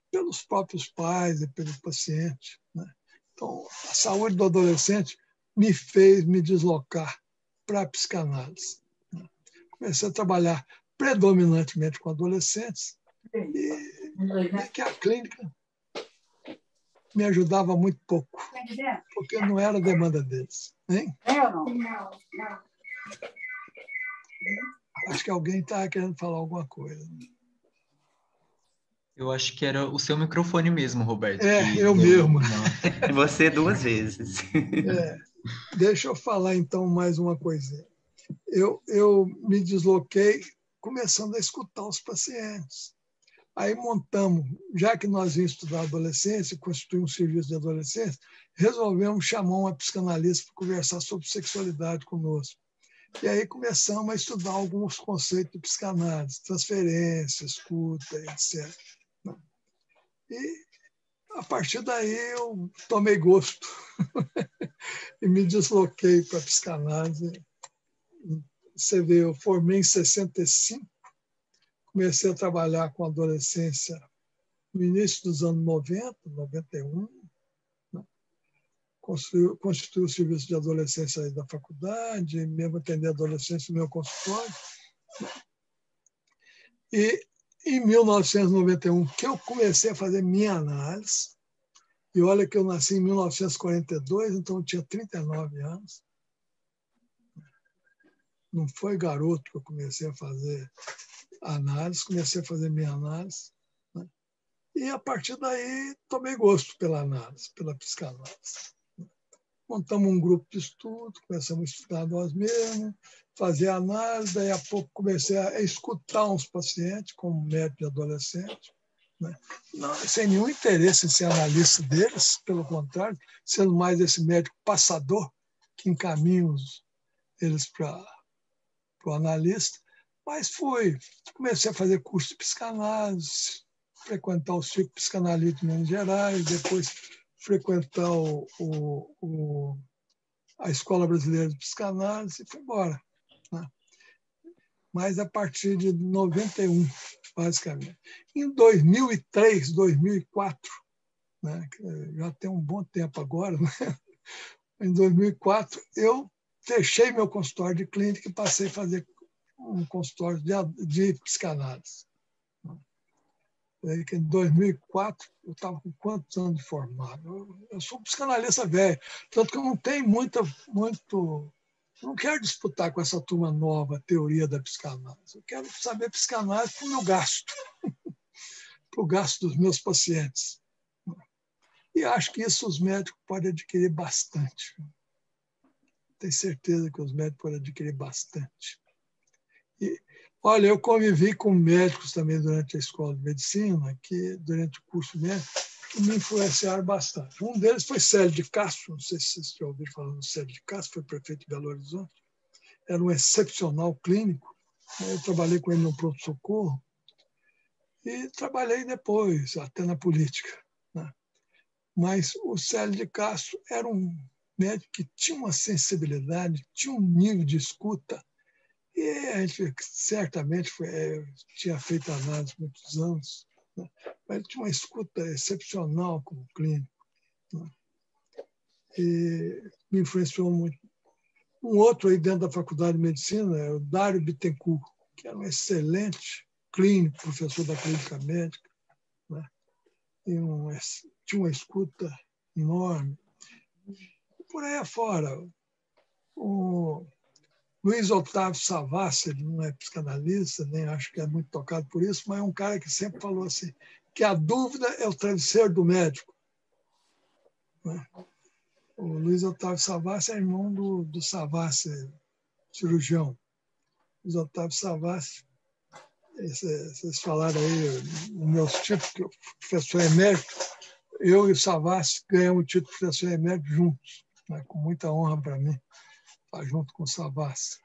pelos próprios pais e pelo paciente. Né? Então, a saúde do adolescente me fez me deslocar para a psicanálise. Né? Comecei a trabalhar predominantemente com adolescentes e que a clínica me ajudava muito pouco, porque não era a demanda deles. Hein?
Não.
Acho que alguém está querendo falar alguma coisa.
Eu acho que era o seu microfone mesmo, Roberto.
Eu mesmo.
Você 2 vezes.
Deixa eu falar, então, mais uma coisinha. Eu me desloquei começando a escutar os pacientes. Aí montamos, já que nós íamos estudar adolescência, constituir um serviço de adolescência, resolvemos chamar uma psicanalista para conversar sobre sexualidade conosco. E aí começamos a estudar alguns conceitos de psicanálise, transferência, escuta, etc. E, a partir daí, eu tomei gosto e me desloquei para a psicanálise. Você vê, eu formei em 65, comecei a trabalhar com adolescência no início dos anos 90, 91, né? Constituí o serviço de adolescência aí da faculdade, mesmo atender adolescência no meu consultório. E em 1991, que eu comecei a fazer minha análise, e olha que eu nasci em 1942, então eu tinha 39 anos. Não foi garoto que eu comecei a fazer análise, comecei a fazer minha análise, né? E a partir daí tomei gosto pela análise, pela psicanálise. Montamos um grupo de estudo, começamos a estudar nós mesmos, fazer análise, daí a pouco comecei a escutar uns pacientes como médico de adolescente, né? Não, sem nenhum interesse em ser analista deles, pelo contrário, sendo mais esse médico passador que encaminha eles para o analista. Mas comecei a fazer curso de psicanálise, frequentar o Círculo Psicanalítico de Minas Gerais, depois frequentar a Escola Brasileira de Psicanálise e fui embora, né? Mas a partir de 91, basicamente. Em 2003, 2004, né, já tem um bom tempo agora, né? Em 2004, eu fechei meu consultório de clínica e passei a fazer um consultório de psicanálise. Em 2004, eu estava com quantos anos de formado? Eu sou um psicanalista velho, tanto que eu não tenho muito. Não quero disputar com essa turma nova a teoria da psicanálise. Eu quero saber psicanálise para o meu gasto, para o gasto dos meus pacientes. E acho que isso os médicos podem adquirir bastante. Tenho certeza que os médicos podem adquirir bastante. E, olha, eu convivi com médicos também durante a escola de medicina, durante o curso médico, que me influenciaram bastante. Um deles foi Célio de Castro, não sei se vocês já ouviram falar do Célio de Castro, foi prefeito de Belo Horizonte. Era um excepcional clínico. Eu trabalhei com ele no pronto-socorro e trabalhei depois, até na política, né? Mas o Célio de Castro era um médico que tinha uma sensibilidade, tinha um nível de escuta. E a gente certamente tinha feito análise há muitos anos, né? Mas tinha uma escuta excepcional como clínico, né? E me influenciou muito. Um outro aí dentro da Faculdade de Medicina é o Dário Bittencourt, que era um excelente clínico, professor da clínica médica, né? E tinha uma escuta enorme. E por aí afora, o Luiz Otávio Savassi, ele não é psicanalista, nem acho que é muito tocado por isso, mas é um cara que sempre falou assim, que a dúvida é o travesseiro do médico, né? O Luiz Otávio Savassi é irmão do Savassi, cirurgião. Luiz Otávio Savassi, vocês falaram aí nos meus títulos, que o professor emérito, eu e o Savassi ganhamos o título de professor emérito juntos, né? Com muita honra para mim, estar junto com o Savassi.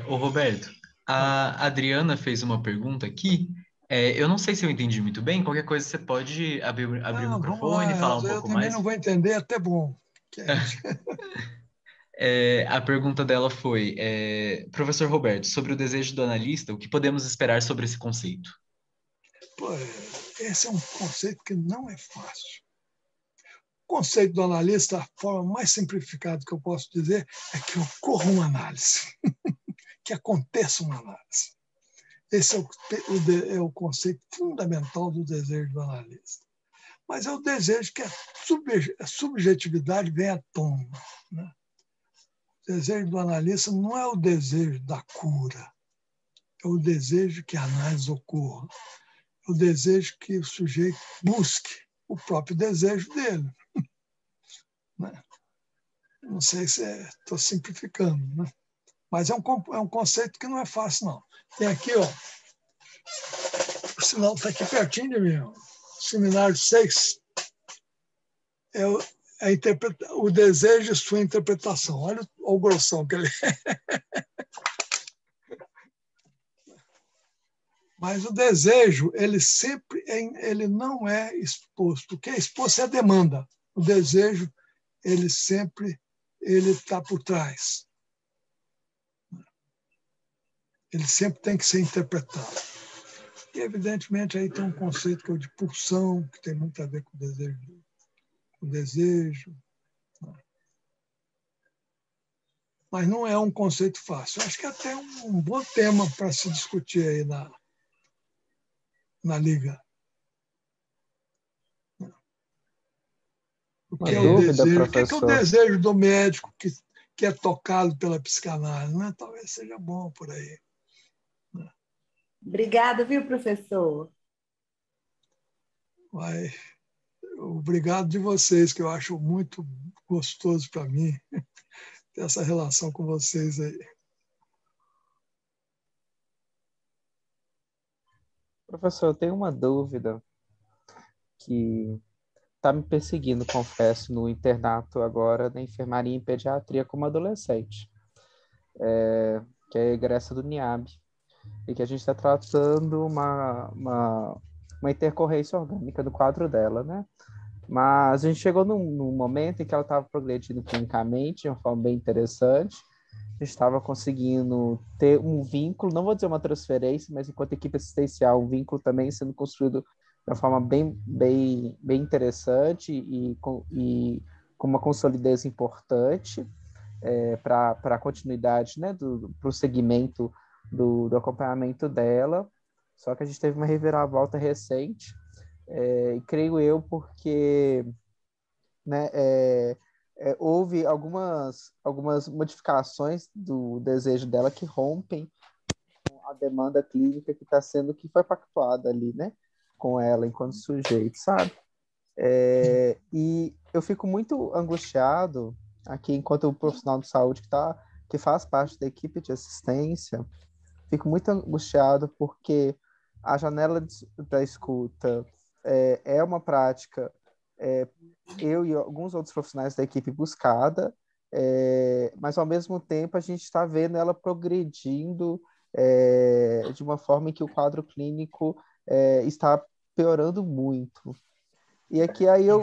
Ô Roberto, a Adriana fez uma pergunta aqui. Eu não sei se eu entendi muito bem. Qualquer coisa você pode abrir o microfone e falar um
Eu
pouco
também
mais.
não vou entender, é até bom.
A pergunta dela foi, professor Roberto, sobre o desejo do analista, o que podemos esperar sobre esse conceito?
Pô, esse é um conceito que não é fácil. O conceito do analista, a forma mais simplificada que eu posso dizer é que ocorra uma análise, que aconteça uma análise. Esse é o conceito fundamental do desejo do analista. Mas é o desejo que a subjetividade venha à tona, né? O desejo do analista não é o desejo da cura, é o desejo que a análise ocorra, é o desejo que o sujeito busque o próprio desejo dele, né? Não sei se estou simplificando, né? Mas é um conceito que não é fácil, não. Tem aqui, ó, o sinal está aqui pertinho de mim, ó. Seminário 6 é o desejo e sua interpretação. Olha o grossão que ele é. Mas o desejo, ele não é exposto. O que é exposto é a demanda. O desejo, ele sempre está por trás. Ele sempre tem que ser interpretado. E, evidentemente, aí tem um conceito que é o de pulsão, que tem muito a ver com o desejo. Mas não é um conceito fácil. Acho que é até um bom tema para se discutir aí na Liga. O que é o desejo? O que é o desejo do médico que é tocado pela psicanálise? Né? Talvez seja bom por aí.
Obrigada, viu, professor?
Obrigado de vocês, que eu acho muito gostoso para mim ter essa relação com vocês aí.
Professor, eu tenho uma dúvida que está me perseguindo, confesso, no internato agora, na enfermaria em pediatria como adolescente, que é a egressa do NIAB, e que a gente está tratando uma intercorrência orgânica do quadro dela, né? Mas a gente chegou num momento em que ela estava progredindo clinicamente de uma forma bem interessante, a gente estava conseguindo ter um vínculo, não vou dizer uma transferência, mas enquanto equipe assistencial, um vínculo também sendo construído de uma forma bem interessante e com uma consolidez importante para a continuidade, né, para o segmento do acompanhamento dela. Só que a gente teve uma reviravolta recente, e creio eu porque, né, houve algumas modificações do desejo dela que rompem com a demanda clínica que foi pactuada ali, né, com ela enquanto sujeito, sabe? E eu fico muito angustiado aqui, enquanto profissional de saúde que faz parte da equipe de assistência, fico muito angustiado porque a janela da escuta é uma prática, eu e alguns outros profissionais da equipe buscada, mas ao mesmo tempo a gente está vendo ela progredindo de uma forma em que o quadro clínico está piorando muito. E aqui aí eu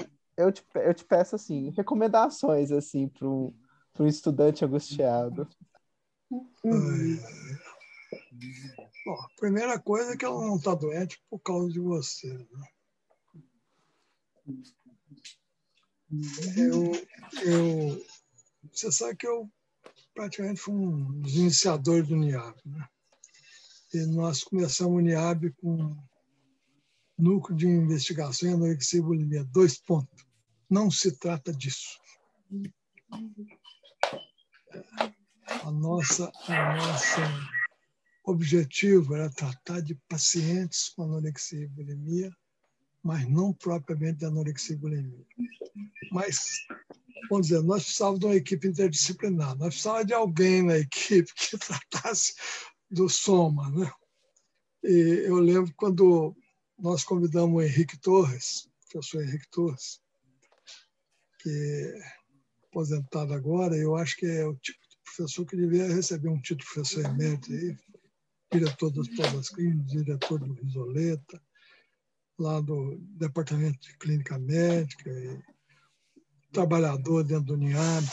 te peço assim, recomendações assim, para um estudante angustiado.
Bom, a primeira coisa é que ela não está doente por causa de você. Né? Você sabe que eu praticamente fui um dos iniciadores do NIAB. Né? E nós começamos o NIAB com Núcleo de Investigação em Anorexia e Bulimia, 2 pontos. Não se trata disso. A nossa objetivo era tratar de pacientes com anorexia e bulimia, mas não propriamente de anorexia e bulimia. Mas, vamos dizer, nós precisávamos de uma equipe interdisciplinar, nós precisávamos de alguém na equipe que tratasse do soma. Né? E eu lembro quando nós convidamos o Henrique Torres, o professor Henrique Torres, que é aposentado agora, eu acho que é o tipo de professor que devia receber um título de professor emérito aí, diretor das provas clínicas, diretor do Risoleta, lá do Departamento de Clínica Médica, e trabalhador dentro do NIAB.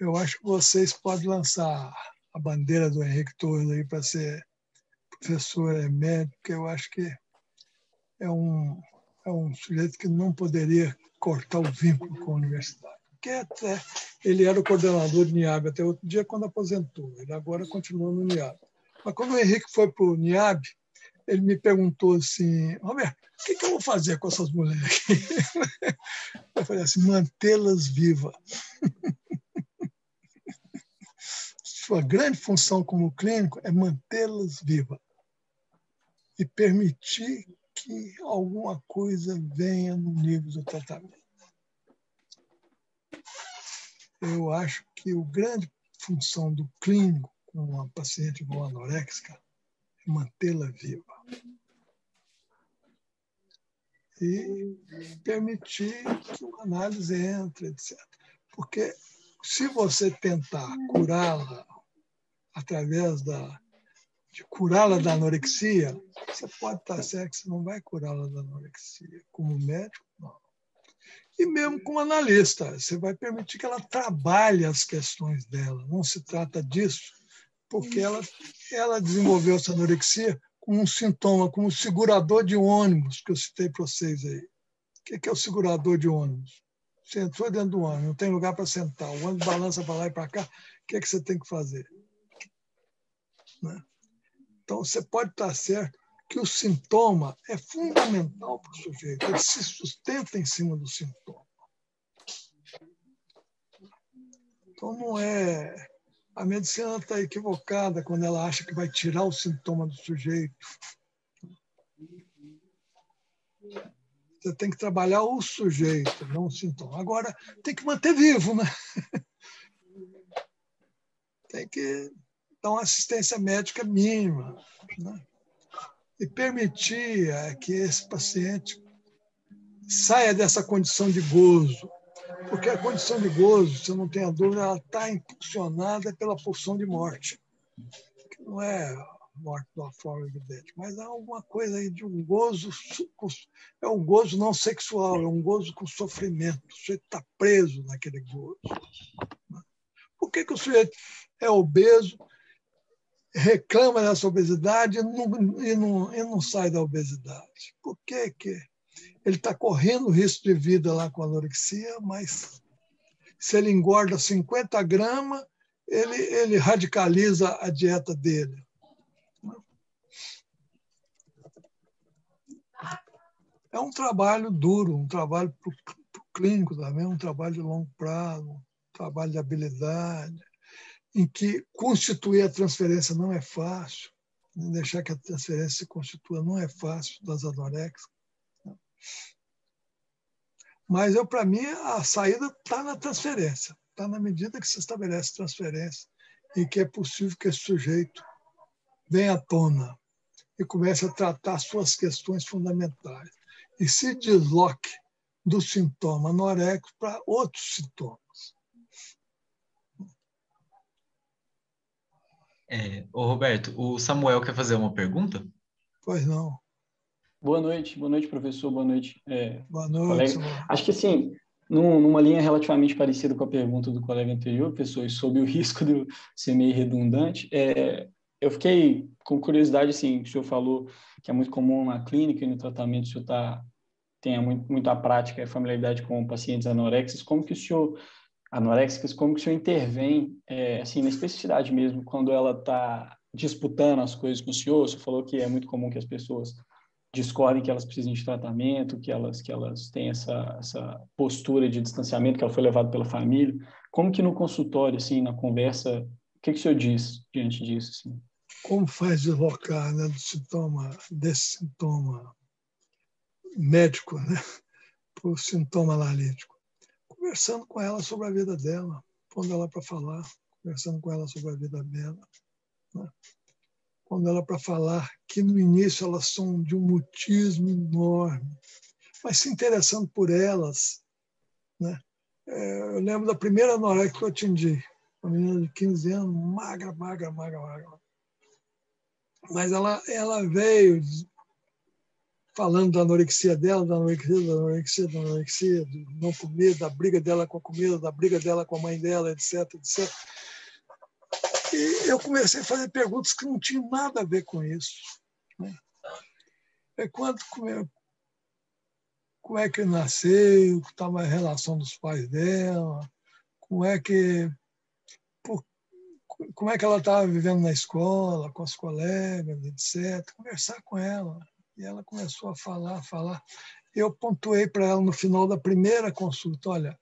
Eu acho que vocês podem lançar a bandeira do Henrique Torres aí para ser professor emérito, porque eu acho que é um sujeito que não poderia cortar o vínculo com a universidade. Porque até ele era o coordenador do NIAB até outro dia, quando aposentou. Ele agora continua no NIAB. Mas quando o Henrique foi para o NIAB, ele me perguntou assim, Roberto, o que eu vou fazer com essas mulheres aqui? Eu falei assim, mantê-las vivas. Sua grande função como clínico é mantê-las vivas e permitir que alguma coisa venha no nível do tratamento. Eu acho que a grande função do clínico com uma paciente com anoréxica é mantê-la viva. E permitir que uma análise entre, etc. Porque se você tentar curá-la através da de curá-la da anorexia, você pode estar certo que você não vai curá-la da anorexia. Como médico, não. E mesmo como analista, você vai permitir que ela trabalhe as questões dela. Não se trata disso, porque ela desenvolveu essa anorexia com um sintoma, como o segurador de ônibus, que eu citei para vocês aí. O que é o segurador de ônibus? Você entrou dentro do ônibus, não tem lugar para sentar, o ônibus balança para lá e para cá, o que é que você tem que fazer? Né? Então, você pode estar certo que o sintoma é fundamental para o sujeito, ele se sustenta em cima do sintoma. Então, não é... A medicina está equivocada quando ela acha que vai tirar o sintoma do sujeito. Você tem que trabalhar o sujeito, não o sintoma. Agora, tem que manter vivo, né? Tem que dar uma assistência médica mínima, né? E permitir que esse paciente saia dessa condição de gozo. Porque a condição de gozo, se eu não tenho a dúvida, ela está impulsionada pela pulsão de morte. Que não é morte de uma forma evidente, mas há alguma coisa aí de um gozo, é um gozo não sexual, é um gozo com sofrimento. O sujeito está preso naquele gozo. Por que o sujeito é obeso, reclama dessa obesidade e não sai da obesidade? Por que ele está correndo risco de vida lá com a anorexia, mas se ele engorda 50 gramas, ele radicaliza a dieta dele? É um trabalho duro, um trabalho para o clínico também, um trabalho de longo prazo, um trabalho de habilidade, em que constituir a transferência não é fácil, deixar que a transferência se constitua não é fácil das anoréxicas. Mas, para mim, a saída está na transferência, está na medida que se estabelece transferência e que é possível que esse sujeito venha à tona e comece a tratar suas questões fundamentais e se desloque do sintoma anoréxico para outros sintomas.
Ô Roberto, o Samuel quer fazer uma pergunta?
Pois não.
Boa noite, professor, boa noite,
boa noite,
colega.
Samuel.
Acho que, assim, numa linha relativamente parecida com a pergunta do colega anterior, professor, sobre o risco de ser meio redundante, eu fiquei com curiosidade, assim, o senhor falou que é muito comum na clínica e no tratamento, o senhor tenha muita prática e familiaridade com pacientes anoréxicos, como que o senhor intervém, assim, na especificidade mesmo, quando ela está disputando as coisas com o senhor? O senhor falou que é muito comum que as pessoas discordem que elas precisam de tratamento, que elas têm essa postura de distanciamento, que ela foi levada pela família. Como que no consultório, assim, na conversa, o que o senhor diz diante disso? Assim?
Como faz deslocar, né, desse sintoma médico, né, para o sintoma analítico? Conversando com ela sobre a vida dela, pondo ela para falar, conversando com ela sobre a vida dela, né? Pondo ela para falar que no início elas são de um mutismo enorme, mas se interessando por elas, né? Eu lembro da primeira anoréxica que eu atendi, uma menina de 15 anos, magra. Mas ela veio falando da anorexia dela, da anorexia, de não comer, da briga dela com a comida, da briga dela com a mãe dela, etc. E eu comecei a fazer perguntas que não tinham nada a ver com isso. Né? Como é que nasceu, como estava a relação dos pais dela, como é que ela estava vivendo na escola, com as colegas, etc. Conversar com ela. E ela começou a falar. Eu pontuei para ela no final da primeira consulta: olha,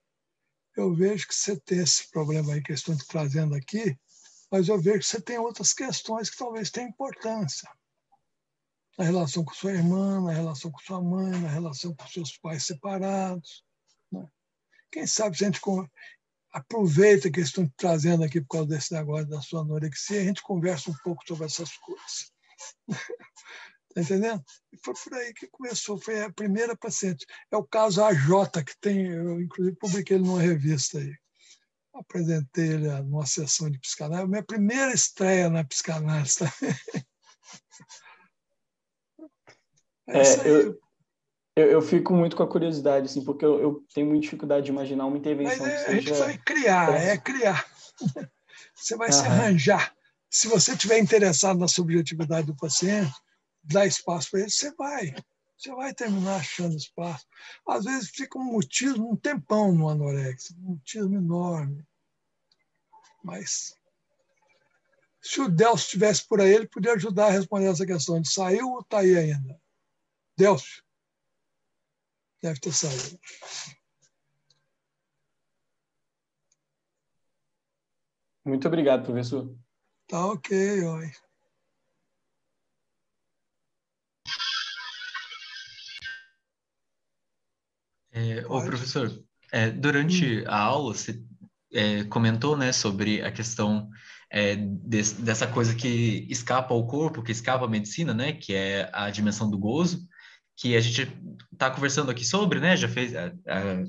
eu vejo que você tem esse problema aí que eu estou te trazendo aqui, mas eu vejo que você tem outras questões que talvez tenham importância. Na relação com sua irmã, na relação com sua mãe, na relação com seus pais separados. Né? Quem sabe se a gente aproveita que estou te trazendo aqui por causa desse negócio da sua anorexia, a gente conversa um pouco sobre essas coisas. Está entendendo? E foi por aí que começou, foi a primeira paciente. É o caso AJ, que tem, eu inclusive publiquei ele numa revista aí. Apresentei ele numa sessão de psicanálise, minha primeira estreia na psicanálise também.
Eu fico muito com a curiosidade, assim, porque eu tenho muita dificuldade de imaginar uma intervenção que seja...
A gente vai criar. Você vai se arranjar. Se você estiver interessado na subjetividade do paciente, dá espaço para ele, você vai terminar achando espaço. Às vezes fica um mutismo, um tempão no anorexia, um mutismo enorme. Mas se o Delcio estivesse por aí, ele podia ajudar a responder essa questão. Ele saiu ou está aí ainda? Delcio? Deve ter saído.
Muito obrigado, professor.
Tá ok, oi.
Professor, durante a aula você comentou, né, sobre a questão dessa coisa que escapa ao corpo, que escapa à medicina, né, que é a dimensão do gozo, que a gente está conversando aqui sobre, né, já fez,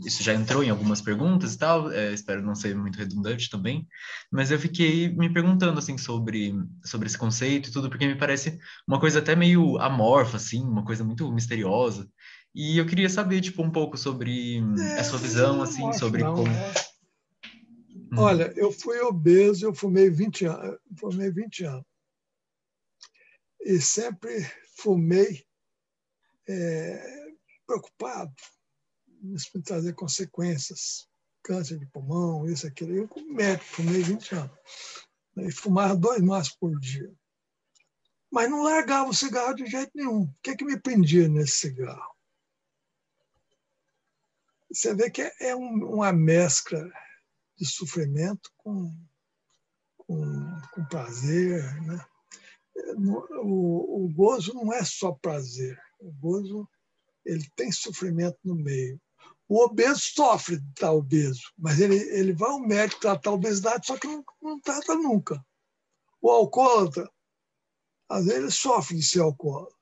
isso já entrou em algumas perguntas e tal, espero não ser muito redundante também, mas eu fiquei me perguntando, assim, sobre esse conceito e tudo, porque me parece uma coisa até meio amorfa, assim, uma coisa muito misteriosa, e eu queria saber, tipo, um pouco sobre a sua visão, assim, sobre como...
Olha, eu fui obeso, eu fumei 20 anos. E sempre fumei preocupado, isso me trazer consequências, câncer de pulmão, isso, aquilo. Eu, como médico, fumei 20 anos. E fumava 2 maços por dia. Mas não largava o cigarro de jeito nenhum. O que é que me prendia nesse cigarro? Você vê que é uma mescla de sofrimento com prazer, né? O gozo não é só prazer. O gozo, ele tem sofrimento no meio. O obeso sofre de estar obeso, mas ele vai ao médico tratar a obesidade, só que não trata nunca. O alcoólatra, às vezes, ele sofre de ser alcoólatra.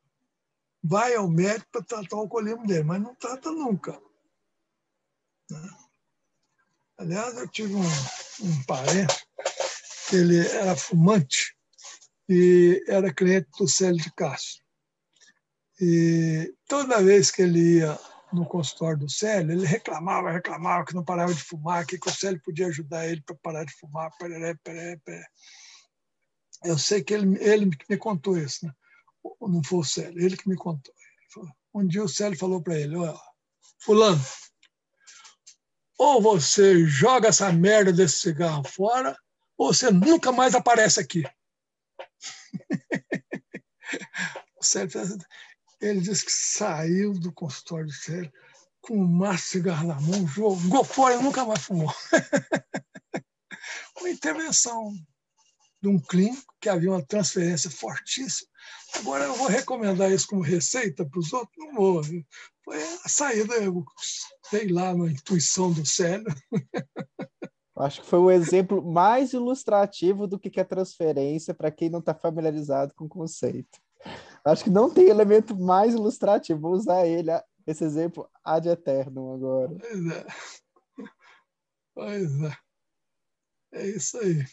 Vai ao médico para tratar o alcoolismo dele, mas não trata nunca. Né? Aliás, eu tive um parente que ele era fumante e era cliente do Célio de Castro. E toda vez que ele ia no consultório do Célio, ele reclamava que não parava de fumar, que o Célio podia ajudar ele para parar de fumar. Peré. Eu sei que ele me contou isso, né? Não foi o Célio, ele que me contou. Um dia o Célio falou para ele: olha, fulano, ou você joga essa merda desse cigarro fora, ou você nunca mais aparece aqui. O Célio, ele disse que saiu do consultório do Célio com um maço de cigarro na mão, jogou fora e nunca mais fumou. Uma intervenção de um clínico, que havia uma transferência fortíssima. Agora, eu vou recomendar isso como receita para os outros? Não vou. Foi a saída, eu sei lá, na intuição do Célio.
Acho que foi o exemplo mais ilustrativo do que é transferência para quem não está familiarizado com o conceito. Acho que não tem elemento mais ilustrativo. Vou usar esse exemplo ad eternum agora.
Pois é. É isso aí.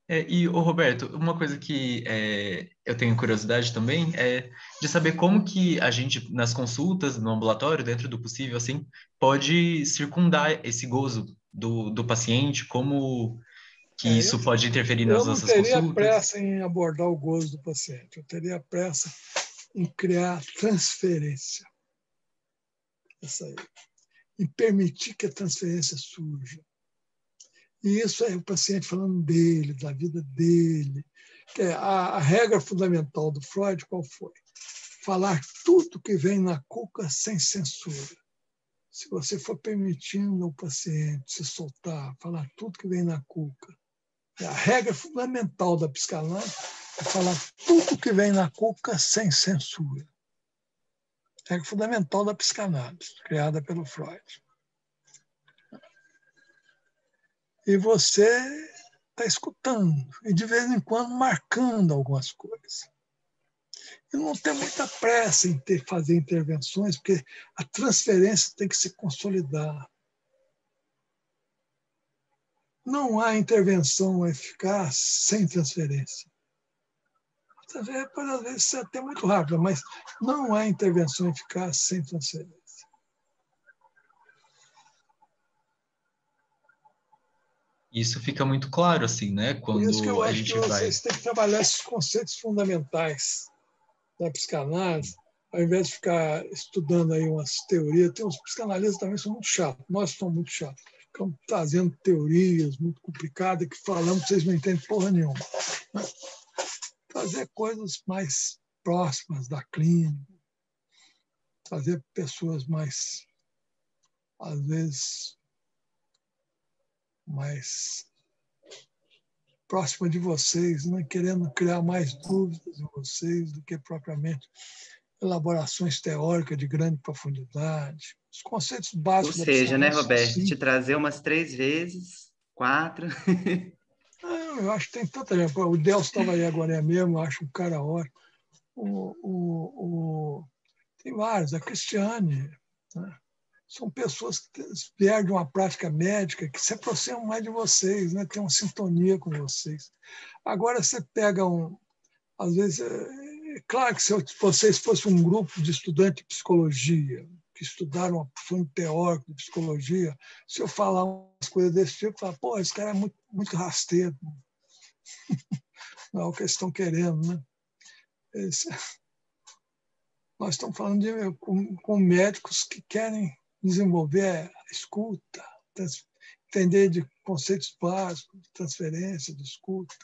E, Roberto, uma coisa que eu tenho curiosidade também é de saber como que a gente, nas consultas, no ambulatório, dentro do possível, assim, pode circundar esse gozo do paciente, como que isso pode interferir nas nossas consultas.
Eu não teria pressa em abordar o gozo do paciente, eu teria pressa em criar transferência. Essa aí. Em permitir que a transferência surja. E isso é o paciente falando dele, da vida dele. A regra fundamental do Freud qual foi? Falar tudo que vem na cuca sem censura. Se você for permitindo ao paciente se soltar, falar tudo que vem na cuca. A regra fundamental da psicanálise é falar tudo que vem na cuca sem censura. Regra fundamental da psicanálise, criada pelo Freud. E você está escutando, e de vez em quando marcando algumas coisas. E não tem muita pressa em fazer intervenções, porque a transferência tem que se consolidar. Não há intervenção eficaz sem transferência. A pode às vezes ser até muito rápida, mas não há intervenção eficaz sem transferência.
Isso fica muito claro, assim, né?
Por isso que eu
Quando a
acho
gente
que
vai...
vocês têm que trabalhar esses conceitos fundamentais da psicanálise, ao invés de ficar estudando aí umas teorias. Tem uns psicanalistas também que são muito chatos, nós somos muito chatos. Ficamos trazendo teorias muito complicadas que falamos que vocês não entendem porra nenhuma. Trazer coisas mais próximas da clínica, trazer pessoas mais, às vezes, mais próximas de vocês, né? Querendo criar mais dúvidas em vocês do que propriamente elaborações teóricas de grande profundidade. Os conceitos básicos
Ou seja, né, Roberto,
assim,
te trazer umas 3 vezes, 4.
eu acho que tem tanta gente. O Delcio estava aí agora mesmo, eu acho um cara ótimo. Tem vários, a Cristiane, né? São pessoas que vieram de uma prática médica que se aproximam mais de vocês, né? Tem uma sintonia com vocês. Agora você pega às vezes, claro que se vocês fossem um grupo de estudantes de psicologia, que estudaram uma fundo teórico de psicologia, se eu falar umas coisas desse tipo, falar, pô, esse cara é muito, muito rasteiro. Não é o que eles estão querendo, né? Nós estamos falando com médicos que querem desenvolver a escuta, entender de conceitos básicos, de transferência, de escuta.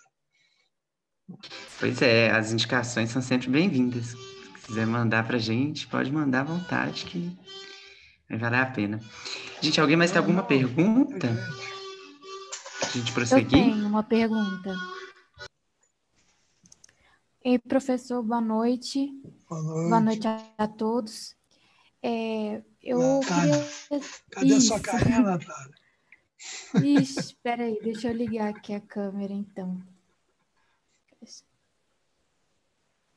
Pois é, as indicações são sempre bem-vindas. Se quiser mandar para a gente, pode mandar à vontade, que vai valer a pena. Gente, alguém mais tem alguma pergunta? A gente prosseguir?
Eu tenho uma pergunta. Ei, professor, boa noite. Boa noite a todos. Eu
Natália,
queria...
cadê a sua carinha, Natália?
Ixi, espera aí, deixa eu ligar aqui a câmera, então.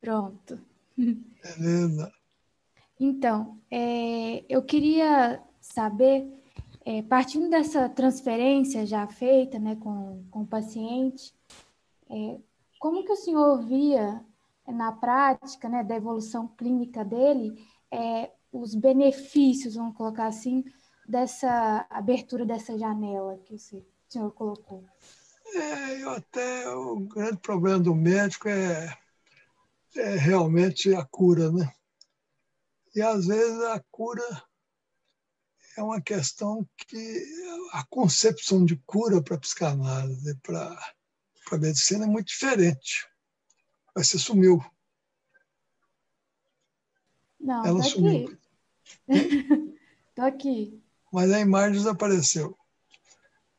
Pronto.
Beleza.
Então, eu queria saber, partindo dessa transferência já feita, né, com o paciente, como que o senhor via na prática, né, da evolução clínica dele, os benefícios, vamos colocar assim, dessa abertura dessa janela que o senhor colocou?
O grande problema do médico é realmente a cura, né? E às vezes a cura é uma questão que a concepção de cura para a psicanálise, para a medicina é muito diferente. Mas você sumiu.
Não,
ela sumiu.
Aqui. Tô aqui.
Mas a imagem desapareceu.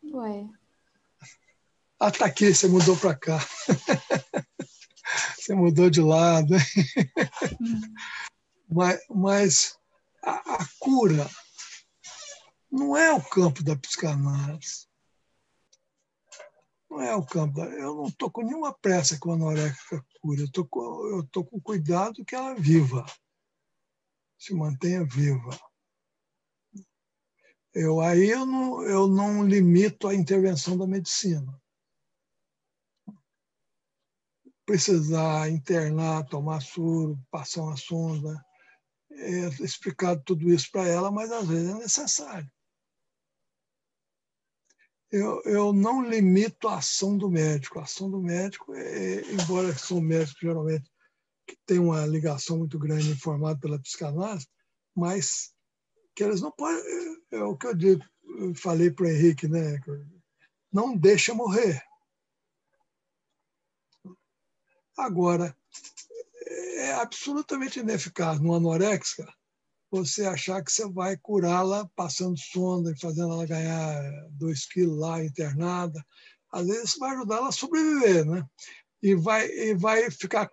Ué.
Ah, tá aqui, você mudou para cá. Você mudou de lado. Mas a cura não é o campo da psicanálise. Não é o campo. Eu não estou com nenhuma pressa com a anoréxica cura. Eu estou com cuidado que ela viva, se mantenha viva. Eu não limito a intervenção da medicina. Precisar internar, tomar soro, passar uma sonda, explicar tudo isso para ela, mas às vezes é necessário. Eu não limito a ação do médico. A ação do médico, embora são médicos geralmente que têm uma ligação muito grande informada pela psicanálise, mas que eles não podem. É o que eu digo, eu falei para o Henrique, né? Não deixa morrer. Agora, é absolutamente ineficaz numa anoréxica você achar que você vai curá-la passando sonda e fazendo ela ganhar 2 quilos lá internada. Às vezes isso vai ajudar ela a sobreviver, né? E vai ficar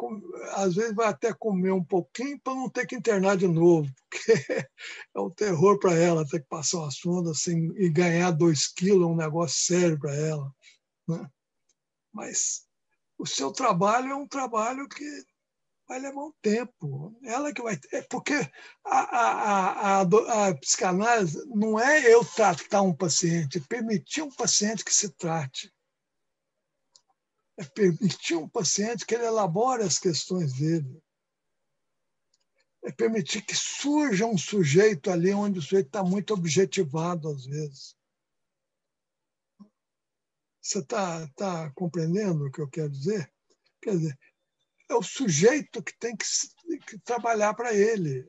às vezes vai até comer um pouquinho para não ter que internar de novo, porque é um terror para ela ter que passar uma sonda assim, e ganhar 2 quilos, é um negócio sério para ela, né? Mas o seu trabalho é um trabalho que vai levar um tempo. Ela que vai ter, porque a psicanálise não é eu tratar um paciente, é permitir um paciente que se trate. é permitir um paciente que ele elabore as questões dele. É permitir que surja um sujeito ali onde o sujeito está muito objetivado, às vezes. Você está compreendendo o que eu quero dizer? Quer dizer, é o sujeito que tem que trabalhar para ele.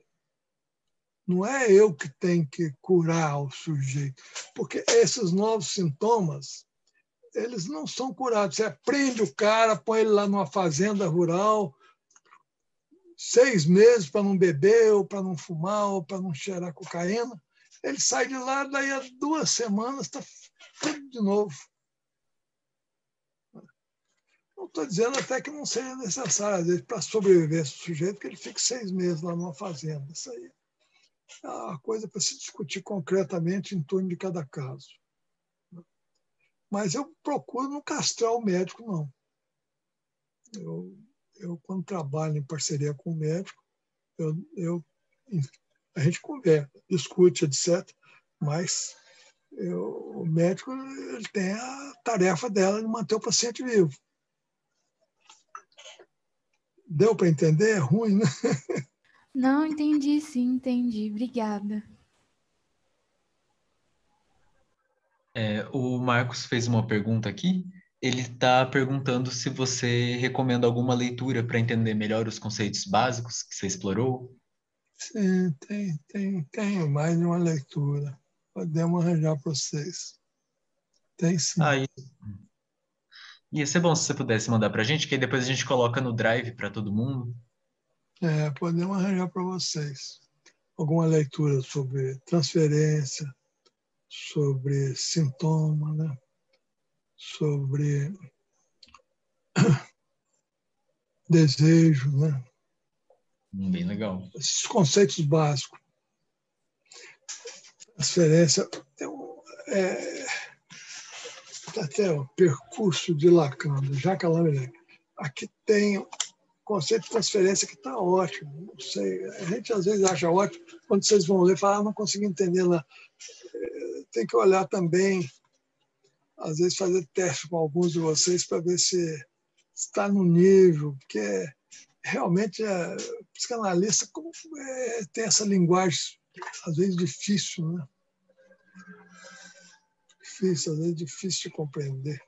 Não é eu que tenho que curar o sujeito. Porque esses novos sintomas, eles não são curados. Você prende o cara, põe ele lá numa fazenda rural, 6 meses para não beber, ou para não fumar, ou para não cheirar cocaína. Ele sai de lá, daí a 2 semanas está tudo de novo. Não estou dizendo até que não seja necessário, às vezes, para sobreviver esse sujeito, que ele fique 6 meses lá numa fazenda. Isso aí é uma coisa para se discutir concretamente em torno de cada caso. Mas eu procuro não castrar o médico, não. Eu quando trabalho em parceria com o médico, a gente conversa, discute, etc. Mas o médico ele tem a tarefa dela de manter o paciente vivo. Deu para entender? É ruim, né?
Não, entendi, sim, entendi. Obrigada.
O Marcos fez uma pergunta aqui. Ele está perguntando se você recomenda alguma leitura para entender melhor os conceitos básicos que você explorou.
Sim, tem mais de uma leitura. Podemos arranjar para vocês. Tem sim.
Ia ser bom se você pudesse mandar para a gente, que aí depois a gente coloca no Drive para todo mundo.
Podemos arranjar para vocês. Alguma leitura sobre transferência, sobre sintoma, né? Sobre desejo, né?
Bem legal.
Esses conceitos básicos. Transferência até o percurso de Lacan, do Jacques Lamarck. Aqui tem o conceito de transferência que está ótimo. Não sei, a gente às vezes acha ótimo, quando vocês vão ler, fala, não consegui entender lá. Tem que olhar também, às vezes fazer teste com alguns de vocês para ver se está no nível, porque realmente o psicanalista tem essa linguagem, às vezes difícil, né? Difícil, às vezes difícil de compreender.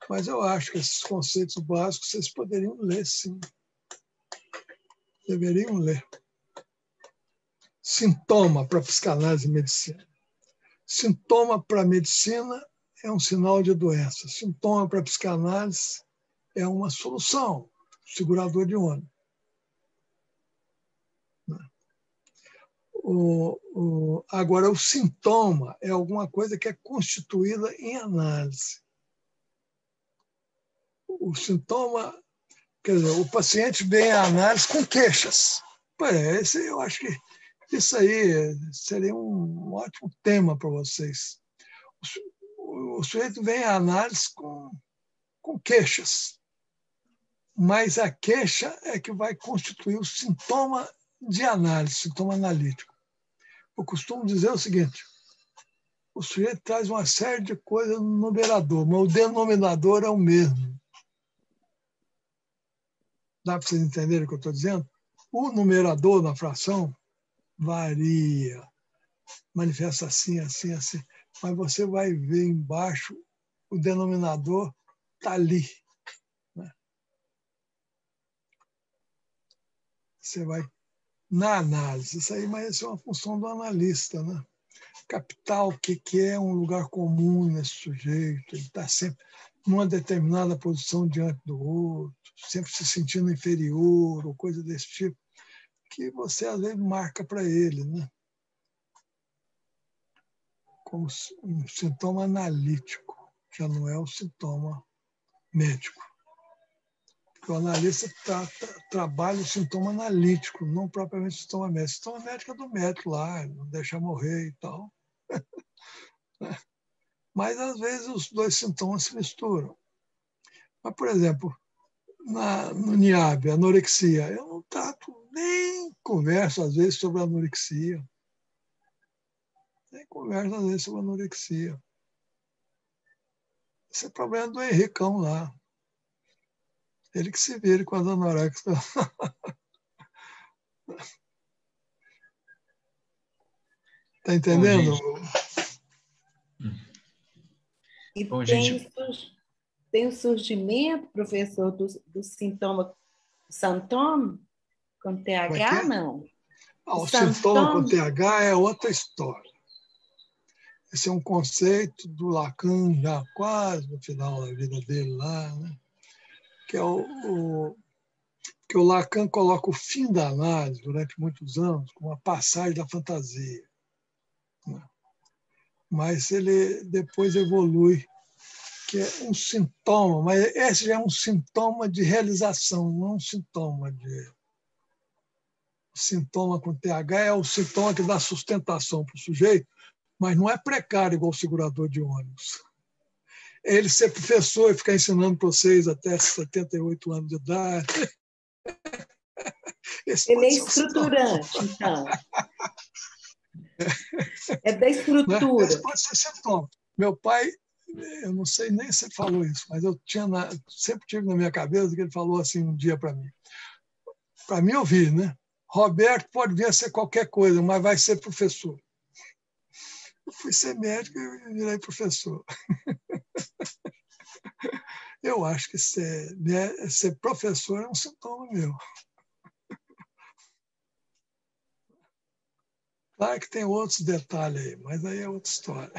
Mas eu acho que esses conceitos básicos vocês poderiam ler, sim. Deveriam ler. Sintoma para psicanálise e medicina. Sintoma para medicina é um sinal de doença. Sintoma para psicanálise é uma solução, segurador de onda. Agora, o sintoma é alguma coisa que é constituída em análise. O sintoma, quer dizer, o paciente vem à análise com queixas. Eu acho que isso aí seria um ótimo tema para vocês. O sujeito vem à análise com queixas, mas a queixa é que vai constituir o sintoma de análise, sintoma analítico. Eu costumo dizer o seguinte: o sujeito traz uma série de coisas no numerador, mas o denominador é o mesmo. Dá para vocês entenderem o que eu estou dizendo? O numerador na fração varia, manifesta assim, assim, assim, mas você vai ver embaixo o denominador está ali. Né? Você vai na análise, isso aí, mas isso é uma função do analista, né? Captar o que é um lugar comum nesse sujeito, ele está sempre numa determinada posição diante do outro, sempre se sentindo inferior ou coisa desse tipo, que você às vezes marca para ele, né? Como um sintoma analítico, já não é um sintoma médico. Porque o analista trabalha o sintoma analítico, não propriamente o sintoma médico. O sintoma médico é do médico lá, não deixa morrer e tal. Mas, às vezes, os dois sintomas se misturam. Mas, por exemplo, no NIAB, anorexia, eu não trato, nem converso, às vezes, sobre anorexia. Nem converso, às vezes, sobre anorexia. Esse é o problema do Henricão lá. Ele que se vire com as anorexia. Está entendendo?
E
Bom,
tem o surgimento, professor, do sintoma Santoma com TH, não?
O sintoma com TH é outra história. Esse é um conceito do Lacan, já quase no final da vida dele lá, né? Que é que o Lacan coloca o fim da análise durante muitos anos como a passagem da fantasia, né? Mas ele depois evolui, que é um sintoma, mas esse já é um sintoma de realização, não um sintoma de... O sintoma com TH é o sintoma que dá sustentação para o sujeito, mas não é precário igual o segurador de ônibus. É ele ser professor e ficar ensinando para vocês até 78 anos de idade.
Ele é estruturante, então. É da estrutura.
Esse pode ser sintoma. Meu pai, eu não sei nem se ele falou isso, mas eu sempre tive na minha cabeça que ele falou assim um dia para mim. Para mim ouvir, né? Roberto pode vir a ser qualquer coisa, mas vai ser professor. Eu fui ser médico e virei professor. Eu acho que ser professor é um sintoma meu. Claro que tem outros detalhes aí, mas aí é outra história.